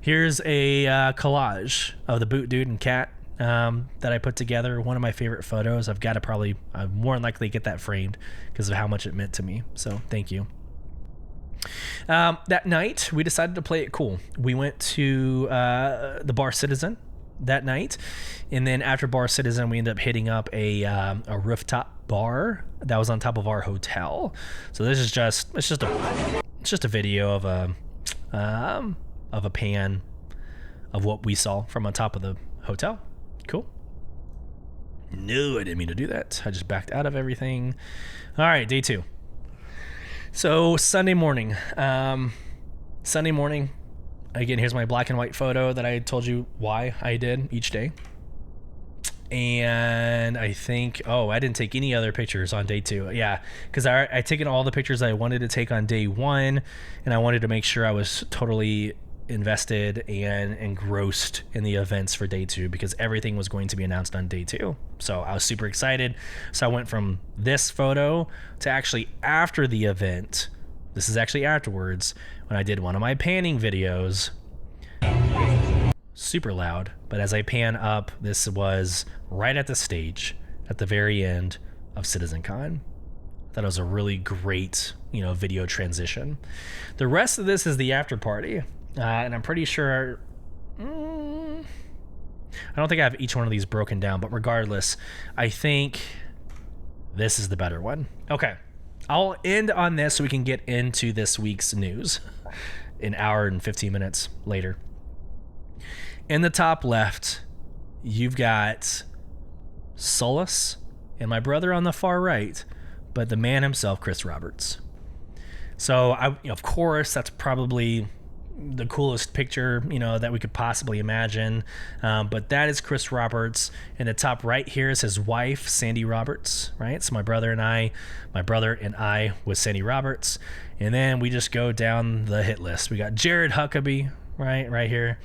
Speaker 1: Here's a collage of the Boot Dude and Cat that I put together. One of my favorite photos. I've more than likely get that framed because of how much it meant to me. So thank you. That night, we decided to play it cool. We went to the bar Citizen. that night. And then after Bar Citizen, we ended up hitting up a rooftop bar that was on top of our hotel. So this is just a video of a pan of what we saw from on top of the hotel. Cool. No, I didn't mean to do that. I just backed out of everything. All right, day 2. So Sunday morning. Again, here's my black and white photo that I told you why I did each day. And I think, I didn't take any other pictures on day 2. Yeah, because I taken all the pictures I wanted to take on day 1, and I wanted to make sure I was totally invested and engrossed in the events for day 2, because everything was going to be announced on day 2. So I was super excited. So I went from this photo to actually after the event. This is actually afterwards when I did one of my panning videos. Super loud, but as I pan up, this was right at the stage at the very end of CitizenCon. I thought it was a really great, video transition. The rest of this is the after party, and I'm pretty sure. I don't think I have each one of these broken down, but regardless, I think this is the better one. Okay, I'll end on this so we can get into this week's news an hour and 15 minutes later. In the top left, you've got Sulyce and my brother on the far right, but the man himself, Chris Roberts. So, of course, that's probably the coolest picture, that we could possibly imagine. But that is Chris Roberts. In the top right here is his wife, Sandy Roberts, right? So my brother and I with Sandy Roberts. And then we just go down the hit list. We got Jared Huckabee, right here.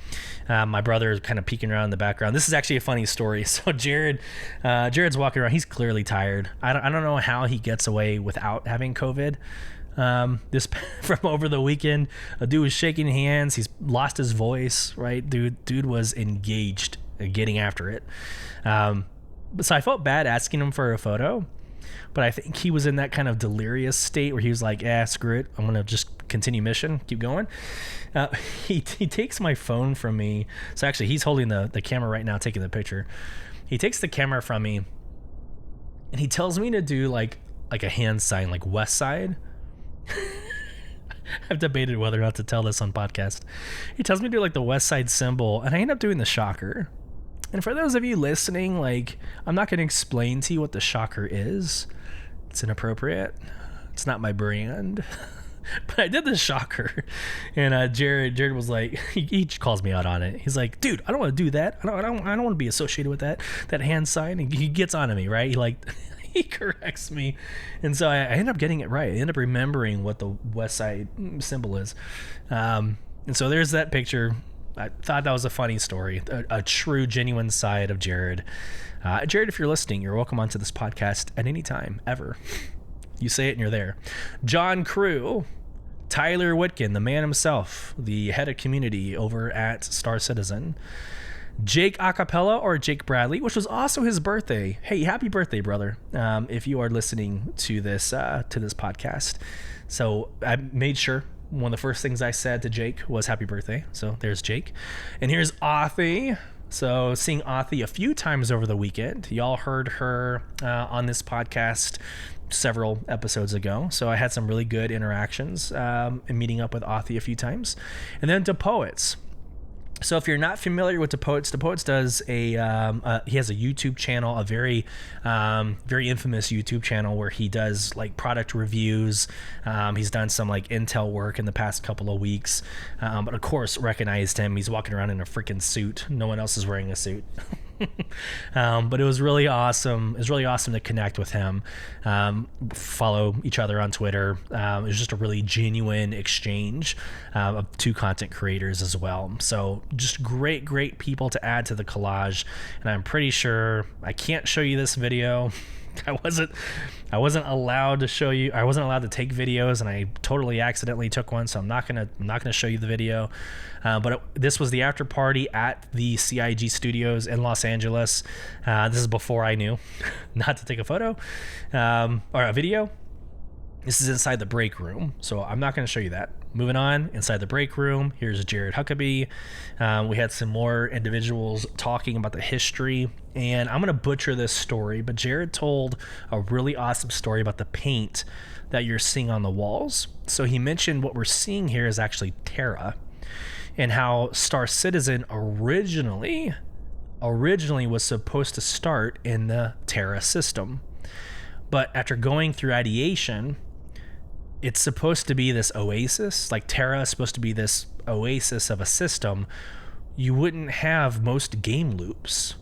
Speaker 1: My brother is kind of peeking around in the background. This is actually a funny story. So Jared's walking around. He's clearly tired. I don't know how he gets away without having COVID. This from over the weekend, a dude was shaking hands. He's lost his voice, right? Dude was engaged, getting after it. So I felt bad asking him for a photo, but I think he was in that kind of delirious state where he was like, screw it. I'm going to just continue mission, keep going. He takes my phone from me. So actually he's holding the camera right now, taking the picture. He takes the camera from me and he tells me to do like a hand sign, like West Side. I've debated whether or not to tell this on podcast. He tells me to do like the West Side symbol, and I end up doing the shocker. And for those of you listening, I'm not going to explain to you what the shocker is. It's inappropriate. It's not my brand. But I did the shocker, and Jared was like, he calls me out on it. He's like, dude, I don't want to do that. I don't want to be associated with that hand sign. And he gets on to me, right? He corrects me, and so I end up getting it right. I end up remembering what the West Side symbol is, and so there's that picture. I thought that was a funny story, a true, genuine side of Jared. Jared, if you're listening, you're welcome onto this podcast at any time, ever. You say it and you're there. John Crew, Tyler Whitkin, the man himself, the head of community over at Star Citizen. Jake Acapella, or Jake Bradley, which was also his birthday. Hey, happy birthday, brother! If you are listening to this podcast, so I made sure one of the first things I said to Jake was happy birthday. So there's Jake, and here's Authy. So seeing Authy a few times over the weekend. Y'all heard her on this podcast several episodes ago. So I had some really good interactions and meeting up with Authy a few times, and then to Poets. So if you're not familiar with DePoets does he has a YouTube channel, a very infamous YouTube channel where he does like product reviews. He's done some like Intel work in the past couple of weeks, but of course recognized him. He's walking around in a freaking suit. No one else is wearing a suit. But it was really awesome. It was really awesome to connect with him, follow each other on Twitter. It was just a really genuine exchange of two content creators as well. So just great people to add to the collage. And I'm pretty sure I can't show you this video. I wasn't allowed to show you. I wasn't allowed to take videos, and I totally accidentally took one. So I'm not gonna show you the video. But this was the after party at the CIG Studios in Los Angeles. This is before I knew not to take a photo or a video. This is inside the break room, so I'm not going to show you that. Moving on, inside the break room, here's Jared Huckabee. We had some more individuals talking about the history, and I'm going to butcher this story, but Jared told a really awesome story about the paint that you're seeing on the walls. So he mentioned what we're seeing here is actually Terra, and how Star Citizen originally was supposed to start in the Terra system. But after going through ideation, it's supposed to be this oasis, like Terra is supposed to be this oasis of a system. You wouldn't have most game loops.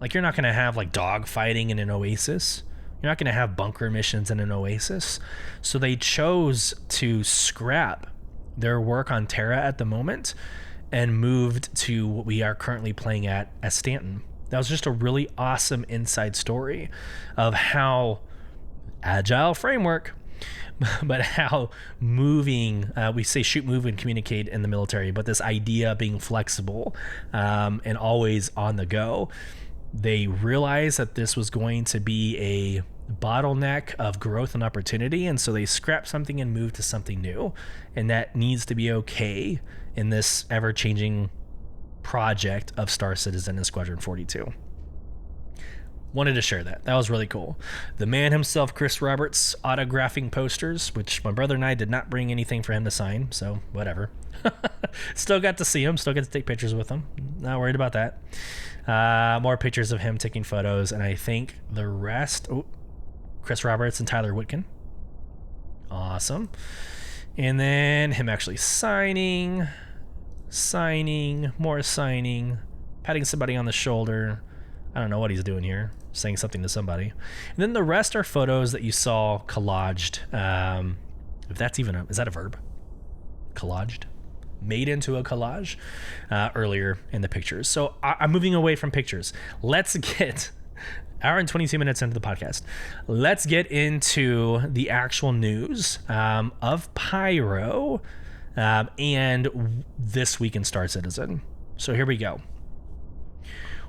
Speaker 1: Like, you're not going to have like dog fighting in an oasis. You're not going to have bunker missions in an oasis. So they chose to scrap their work on Terra at the moment and moved to what we are currently playing at as Stanton. That was just a really awesome inside story of how agile framework, but how moving, we say shoot, move, and communicate in the military, but this idea of being flexible and always on the go. They realized that this was going to be a bottleneck of growth and opportunity, and so they scrapped something and moved to something new, and that needs to be okay in this ever-changing project of Star Citizen and Squadron 42. Wanted to share that. That was really cool. The man himself, Chris Roberts, autographing posters, which my brother and I did not bring anything for him to sign, so whatever. Still got to see him, still get to take pictures with him. Not worried about that. More pictures of him taking photos, and I think the rest... Oh, Chris Roberts and Tyler Whitkin. Awesome. And then him actually signing, more signing, patting somebody on the shoulder. I don't know what he's doing here, saying something to somebody. And then the rest are photos that you saw collaged. If that's even is that a verb? Collaged? Made into a collage earlier in the pictures. So I'm moving away from pictures. Let's get hour and 22 minutes into the podcast. Let's get into the actual news of Pyro and this week in Star Citizen. So here we go.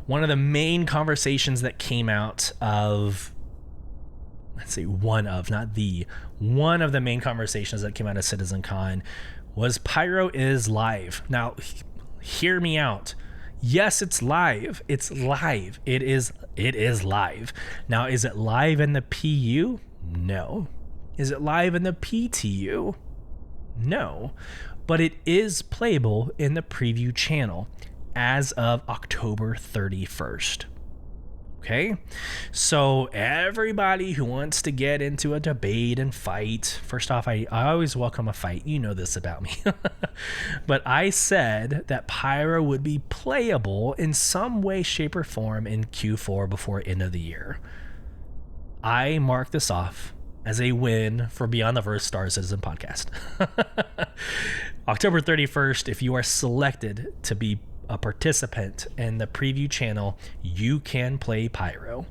Speaker 1: One of the main conversations that came out of, one of the main conversations that came out of CitizenCon was Pyro is live. Now, hear me out. Yes, it's live. It's live. It is live. Now, is it live in the PU? No. Is it live in the PTU? No. But it is playable in the preview channel as of October 31st. Okay? So everybody who wants to get into a debate and fight, first off, I always welcome a fight. You know this about me. But I said that Pyro would be playable in some way, shape, or form in Q4 before end of the year. I mark this off as a win for Beyond the Verse Star Citizen podcast. October 31st, if you are selected to be a participant in the preview channel, you can play Pyro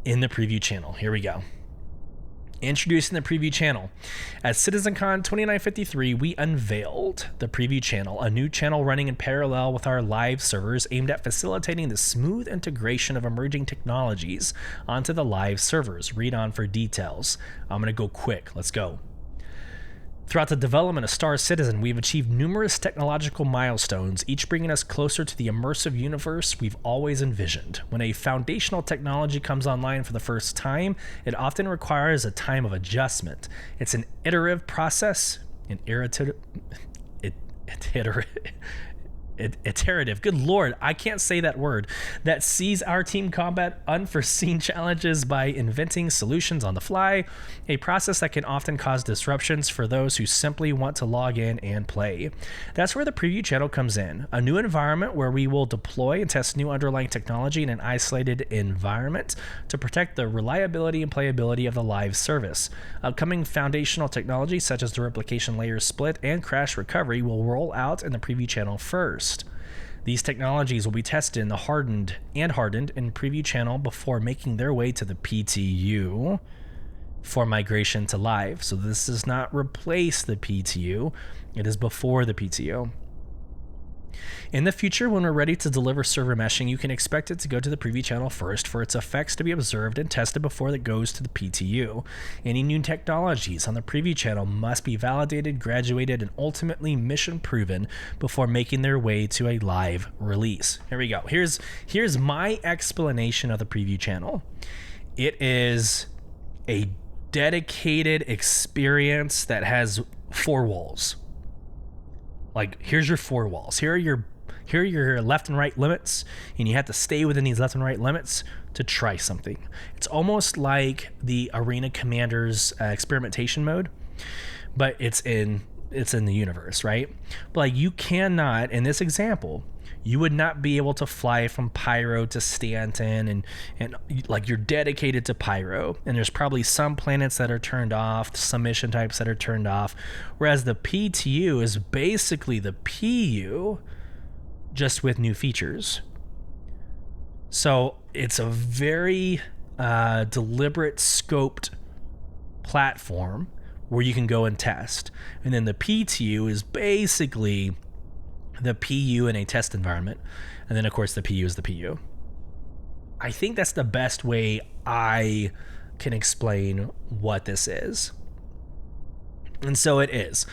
Speaker 1: in the preview channel. Here we go. Introducing the preview channel. At CitizenCon2953, we unveiled the preview channel, a new channel running in parallel with our live servers aimed at facilitating the smooth integration of emerging technologies onto the live servers. Read on for details. I'm going to go quick. Let's go. Throughout the development of Star Citizen, we've achieved numerous technological milestones, each bringing us closer to the immersive universe we've always envisioned. When a foundational technology comes online for the first time, it often requires a time of adjustment. It's an iterative process, iterative, good lord, I can't say that word, that sees our team combat unforeseen challenges by inventing solutions on the fly, a process that can often cause disruptions for those who simply want to log in and play. That's where the preview channel comes in, a new environment where we will deploy and test new underlying technology in an isolated environment to protect the reliability and playability of the live service. Upcoming foundational technology such as the replication layer split and crash recovery will roll out in the preview channel first. These technologies will be tested in the hardened in preview channel before making their way to the PTU for migration to live. So this does not replace the PTU. It is before the PTU. In the future, when we're ready to deliver server meshing, you can expect it to go to the preview channel first for its effects to be observed and tested before it goes to the PTU. Any new technologies on the preview channel must be validated, graduated, and ultimately mission proven before making their way to a live release. Here we go. Here's my explanation of the preview channel. It is a dedicated experience that has 4 walls. Like, here's your 4 walls. Here are your left and right limits, and you have to stay within these left and right limits to try something. It's almost like the Arena Commander's experimentation mode, but it's in the universe, right? But like, you cannot, in this example, you would not be able to fly from Pyro to Stanton and like, you're dedicated to Pyro, and there's probably some planets that are turned off, some mission types that are turned off, whereas the PTU is basically the PU just with new features. So it's a very deliberate scoped platform where you can go and test. And then the PTU is basically the PU in a test environment. And then of course the PU is the PU. I think that's the best way I can explain what this is. And so it is.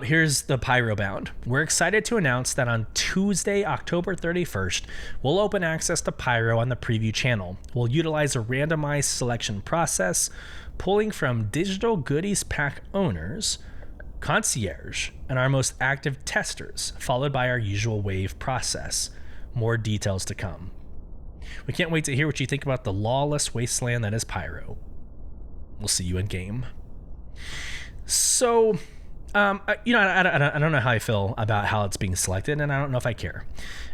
Speaker 1: Here's the Pyro bound. We're excited to announce that on Tuesday, October 31st, we'll open access to Pyro on the preview channel. We'll utilize a randomized selection process, pulling from digital goodies pack owners, concierge, and our most active testers, followed by our usual wave process. More details to come. We can't wait to hear what you think about the lawless wasteland that is Pyro. We'll see you in game. So, I don't know how I feel about how it's being selected, and I don't know if I care.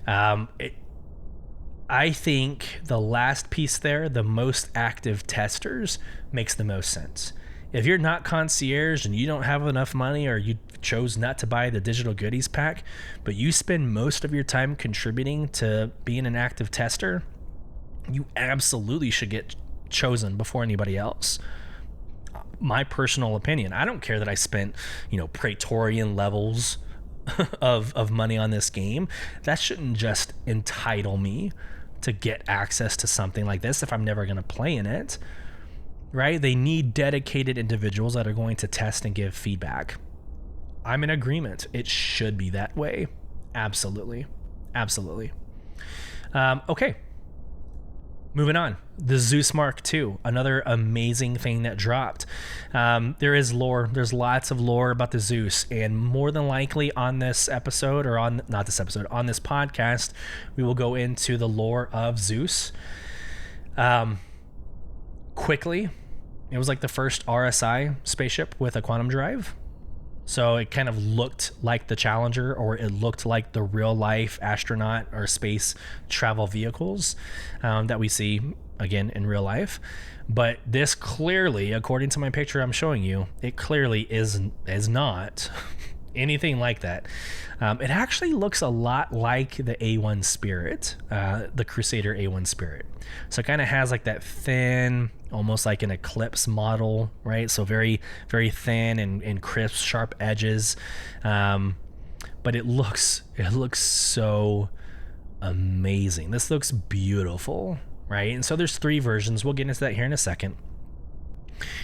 Speaker 1: I think the last piece there, the most active testers, makes the most sense. If you're not concierge and you don't have enough money, or you chose not to buy the digital goodies pack, but you spend most of your time contributing to being an active tester, you absolutely should get chosen before anybody else. My personal opinion. I don't care that I spent, Praetorian levels of money on this game. That shouldn't just entitle me to get access to something like this if I'm never going to play in it, right? They need dedicated individuals that are going to test and give feedback. I'm in agreement. It should be that way. Absolutely. Absolutely. Okay. Moving on, the Zeus Mark II, another amazing thing that dropped. There is lore. There's lots of lore about the Zeus, and more than likely on this episode, or on this podcast, we will go into the lore of Zeus. Quickly, it was like the first RSI spaceship with a quantum drive. So it kind of looked like the Challenger, or it looked like the real life astronaut or space travel vehicles that we see again in real life. But this clearly, according to my picture I'm showing you, it clearly is not anything like that. It actually looks a lot like the A1 Spirit, the Crusader A1 Spirit. So it kind of has like that thin, almost like an Eclipse model, right? So very, very thin and crisp, sharp edges. But it looks so amazing. This looks beautiful, right? And so there's 3 versions. We'll get into that here in a second.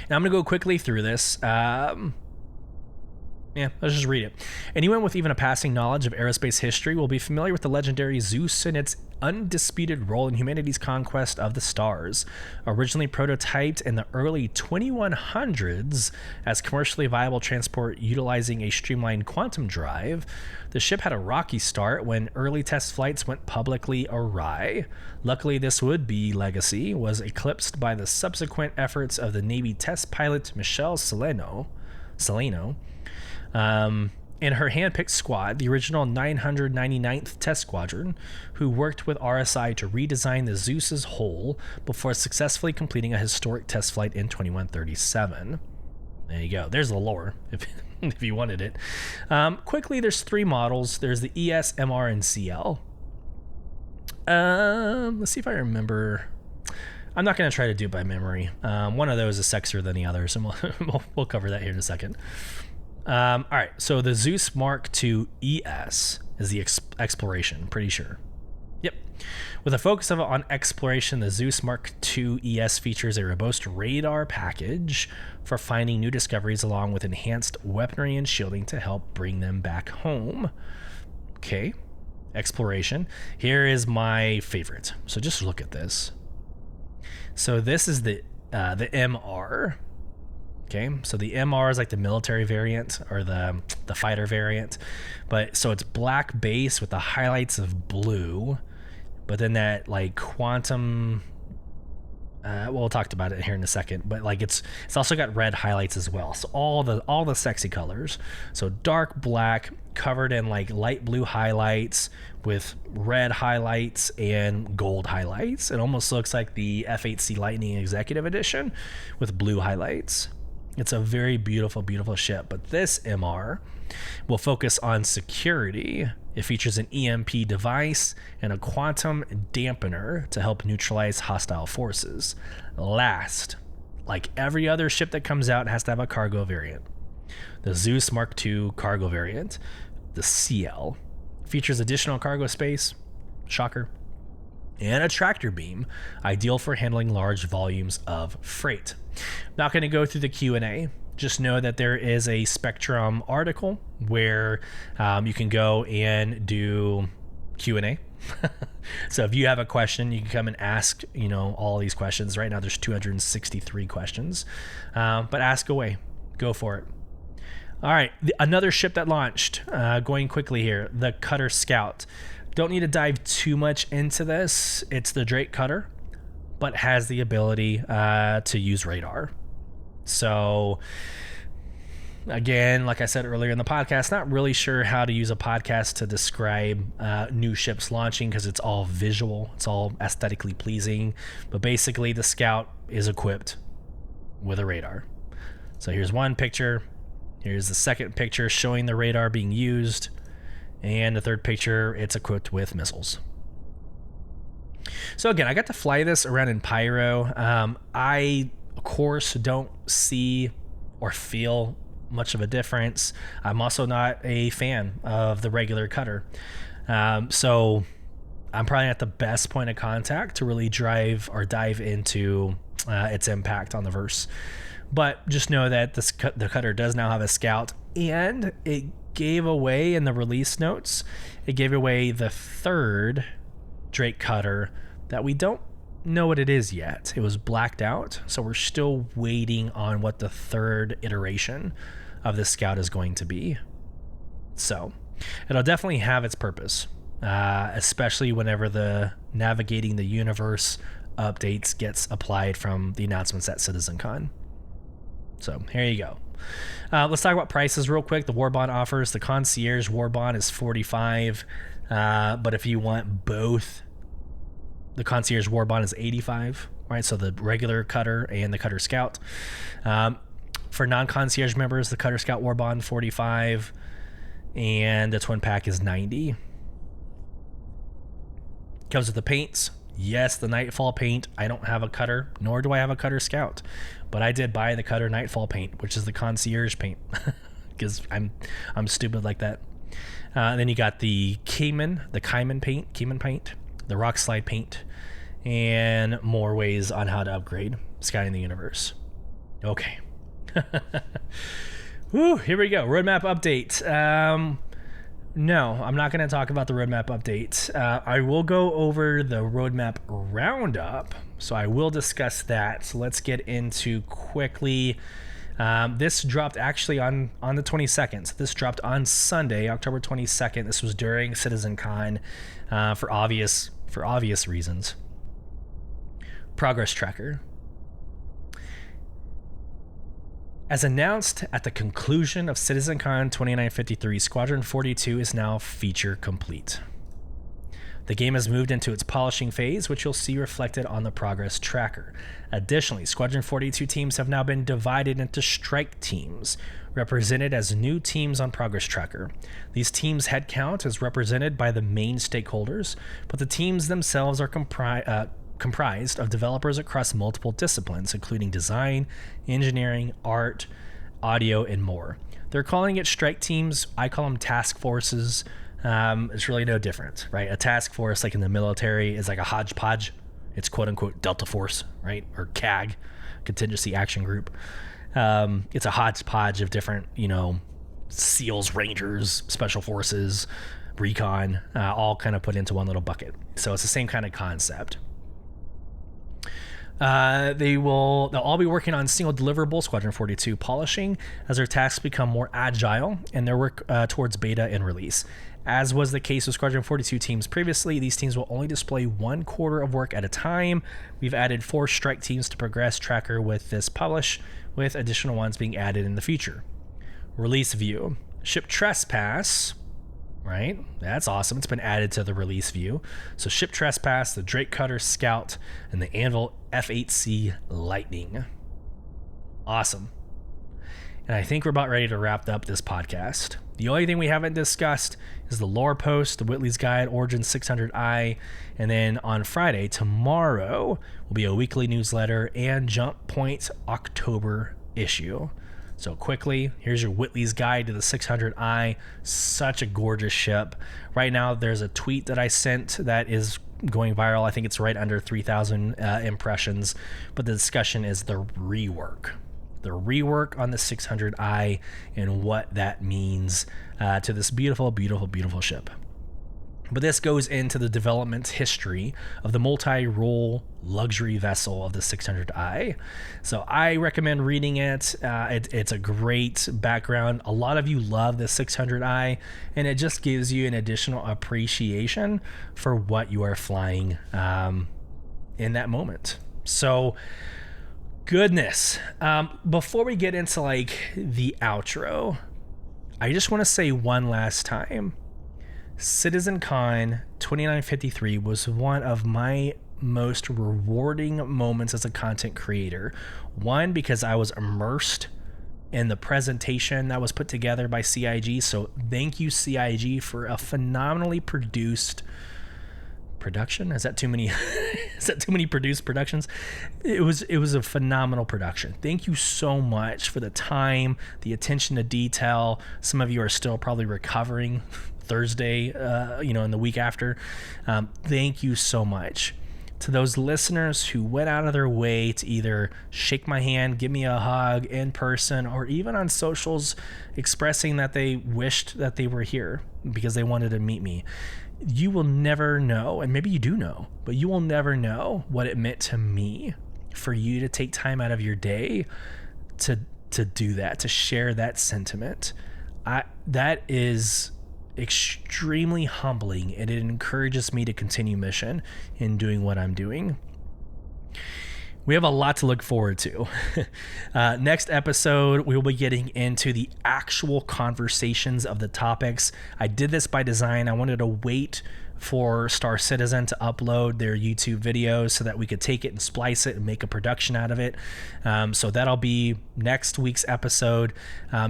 Speaker 1: Now I'm gonna go quickly through this. Let's just read it. Anyone with even a passing knowledge of aerospace history will be familiar with the legendary Zeus and its undisputed role in humanity's conquest of the stars. Originally prototyped in the early 2100s as commercially viable transport utilizing a streamlined quantum drive, the ship had a rocky start when early test flights went publicly awry. Luckily, this would-be legacy was eclipsed by the subsequent efforts of the Navy test pilot Michelle Saleno, and her handpicked squad, the original 999th Test Squadron, who worked with RSI to redesign the Zeus's hull before successfully completing a historic test flight in 2137. There you go. There's the lore, if you wanted it. Quickly, there's 3 models. There's the ES, MR, and CL. Let's see if I remember. I'm not going to try to do it by memory. One of those is sexier than the others, and we'll cover that here in a second. All right, so the Zeus Mark II ES is the exploration, pretty sure. Yep. With a focus on exploration, the Zeus Mark II ES features a robust radar package for finding new discoveries along with enhanced weaponry and shielding to help bring them back home. Okay, exploration. Here is my favorite. So just look at this. So this is the MR. Okay, so the MR is like the military variant or the fighter variant, but so it's black base with the highlights of blue, but then that like quantum. We'll talk about it here in a second, but like it's also got red highlights as well. So all the sexy colors. So dark black covered in like light blue highlights with red highlights and gold highlights. It almost looks like the F8C Lightning Executive Edition with blue highlights. It's a very beautiful, beautiful ship, but this MR will focus on security. It features an EMP device and a quantum dampener to help neutralize hostile forces. Last, like every other ship that comes out, it has to have a cargo variant. The Zeus Mark II cargo variant, the CL, features additional cargo space, shocker, and a tractor beam, ideal for handling large volumes of freight. Not going to go through the Q&A. Just know that there is a Spectrum article where you can go and do Q&A. So if you have a question, you can come and ask, all these questions. Right now there's 263 questions, but ask away. Go for it. All right, another ship that launched, going quickly here, the Cutter Scout. Don't need to dive too much into this. It's the Drake Cutter, but has the ability to use radar. So again, like I said earlier in the podcast, not really sure how to use a podcast to describe new ships launching because it's all visual. It's all aesthetically pleasing. But basically, the Scout is equipped with a radar. So here's one picture. Here's the second picture showing the radar being used. And the third picture, it's equipped with missiles. So again, I got to fly this around in Pyro. I, of course, don't see or feel much of a difference. I'm also not a fan of the regular Cutter. So I'm probably not the best point of contact to really dive into its impact on the verse. But just know that the Cutter does now have a Scout, and it gave away in the release notes, it gave away the third Drake Cutter that we don't know what it is yet. It was blacked out, so we're still waiting on what the third iteration of the Scout is going to be. So it'll definitely have its purpose, especially whenever the Navigating the Universe updates gets applied from the announcements at CitizenCon. So here you go. Let's talk about prices real quick. The Warbond offers, the Concierge Warbond is $45, but if you want both, the Concierge Warbond is $85, right? So the regular Cutter and the Cutter Scout. For non-Concierge members, the Cutter Scout Warbond $45, and the Twin Pack is $90. Comes with the paints. Yes, the Nightfall paint. I don't have a Cutter, nor do I have a Cutter Scout, but I did buy the Cutter Nightfall paint, which is the Concierge paint, because I'm stupid like that. Then you got the Cayman paint, the Rock Slide paint, and more ways on how to upgrade Sky in the Universe. Okay. Woo, here we go. Roadmap update. No, I'm not going to talk about the roadmap update. I will go over the roadmap roundup, so I will discuss that. So let's get into quickly. This dropped actually on the 22nd. So this dropped on Sunday, October 22nd. This was during CitizenCon for obvious reasons. Progress tracker. As announced at the conclusion of CitizenCon2953, Squadron 42 is now feature complete. The game has moved into its polishing phase, which you'll see reflected on the progress tracker. Additionally, Squadron 42 teams have now been divided into strike teams, represented as new teams on Progress Tracker. These teams' headcount is represented by the main stakeholders, but the teams themselves are comprised of developers across multiple disciplines, including design, engineering, art, audio, and more. They're calling it strike teams. I call them task forces. It's really no different, right? A task force, like in the military, is like a hodgepodge. It's quote unquote Delta Force, right? Or CAG, Contingency Action Group. It's a hodgepodge of different, SEALs, Rangers, Special Forces, Recon, all kind of put into one little bucket. So it's the same kind of concept. They'll all be working on single deliverable Squadron 42 polishing as their tasks become more agile and their work towards beta and release. As was the case with Squadron 42 teams previously, these teams will only display 1/4 of work at a time. We've added 4 strike teams to progress tracker with this publish, with additional ones being added in the future. Release view. Ship Trespass, right? That's awesome. It's been added to the release view. So Ship Trespass, the Drake Cutter Scout, and the Anvil F8C Lightning. Awesome. And I think we're about ready to wrap up this podcast. The only thing we haven't discussed is the lore post, the Whitley's Guide, Origin 600i, and then on Friday, tomorrow, will be a weekly newsletter and Jump Point October issue. So quickly, here's your Whitley's Guide to the 600i. Such a gorgeous ship. Right now, there's a tweet that I sent that is going viral. I think it's right under 3,000 impressions. But the discussion is the rework. The rework on the 600i and what that means to this beautiful, beautiful, beautiful ship. But this goes into the development history of the multi-role luxury vessel of the 600i. So I recommend reading it. It's a great background. A lot of you love the 600i, and it just gives you an additional appreciation for what you are flying in that moment. So goodness. Before we get into like the outro, I just want to say one last time, CitizenCon 2953 was one of my most rewarding moments as a content creator. One, because I was immersed in the presentation that was put together by CIG. So thank you, CIG, for a phenomenally produced production. Is that too many? Is that too many produced productions? It was a phenomenal production. Thank you so much for the time, the attention to detail. Some of you are still probably recovering Thursday, in the week after. Thank you so much to those listeners who went out of their way to either shake my hand, give me a hug in person, or even on socials expressing that they wished that they were here because they wanted to meet me. You will never know, and maybe you do know, but you will never know what it meant to me for you to take time out of your day to do that, to share that sentiment. That is extremely humbling, and it encourages me to continue mission in doing what I'm doing. We have a lot to look forward to. Next episode, we will be getting into the actual conversations of the topics. I did this by design. I wanted to wait for Star Citizen to upload their YouTube videos so that we could take it and splice it and make a production out of it. So that'll be next week's episode.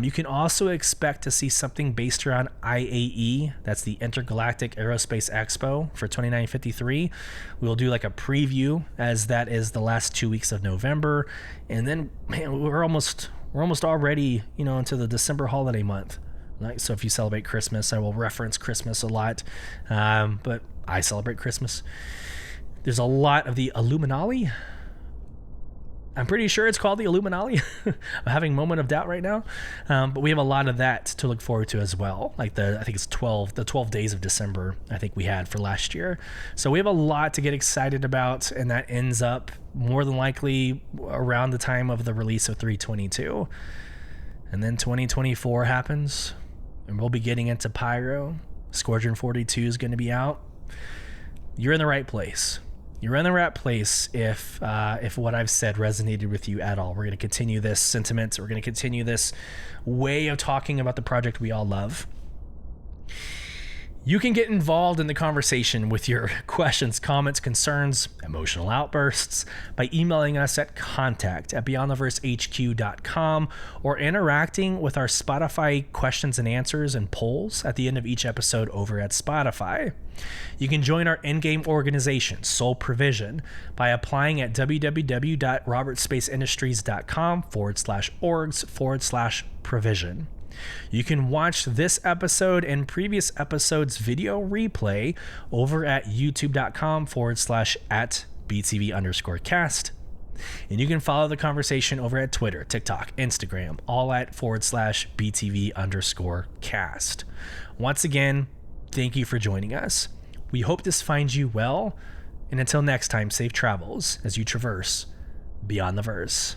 Speaker 1: You can also expect to see something based around IAE. That's the Intergalactic Aerospace Expo for 2953. We'll do like a preview, as that is the last 2 weeks of November. And then, man, we're almost already, into the December holiday month. Right? So if you celebrate Christmas, I will reference Christmas a lot, but I celebrate Christmas. There's a lot of the Illuminati. I'm pretty sure it's called the Illuminati. I'm having a moment of doubt right now, but we have a lot of that to look forward to as well. Like I think it's 12 days of December, I think we had for last year. So we have a lot to get excited about, and that ends up more than likely around the time of the release of 322. And then 2024 happens, and we'll be getting into Pyro. Squadron 42 is going to be out. You're in the right place. You're in the right place if what I've said resonated with you at all. We're going to continue this sentiment. We're going to continue this way of talking about the project we all love. You can get involved in the conversation with your questions, comments, concerns, emotional outbursts by emailing us at contact@beyondtheversehq.com or interacting with our Spotify questions and answers and polls at the end of each episode over at Spotify. You can join our in-game organization, Soul Provision, by applying at www.robertspaceindustriescom/orgs/provision. You can watch this episode and previous episodes video replay over at youtube.com/@btv_cast. And you can follow the conversation over at Twitter, TikTok, Instagram, all at /BTV_cast. Once again, thank you for joining us. We hope this finds you well. And until next time, safe travels as you traverse beyond the verse.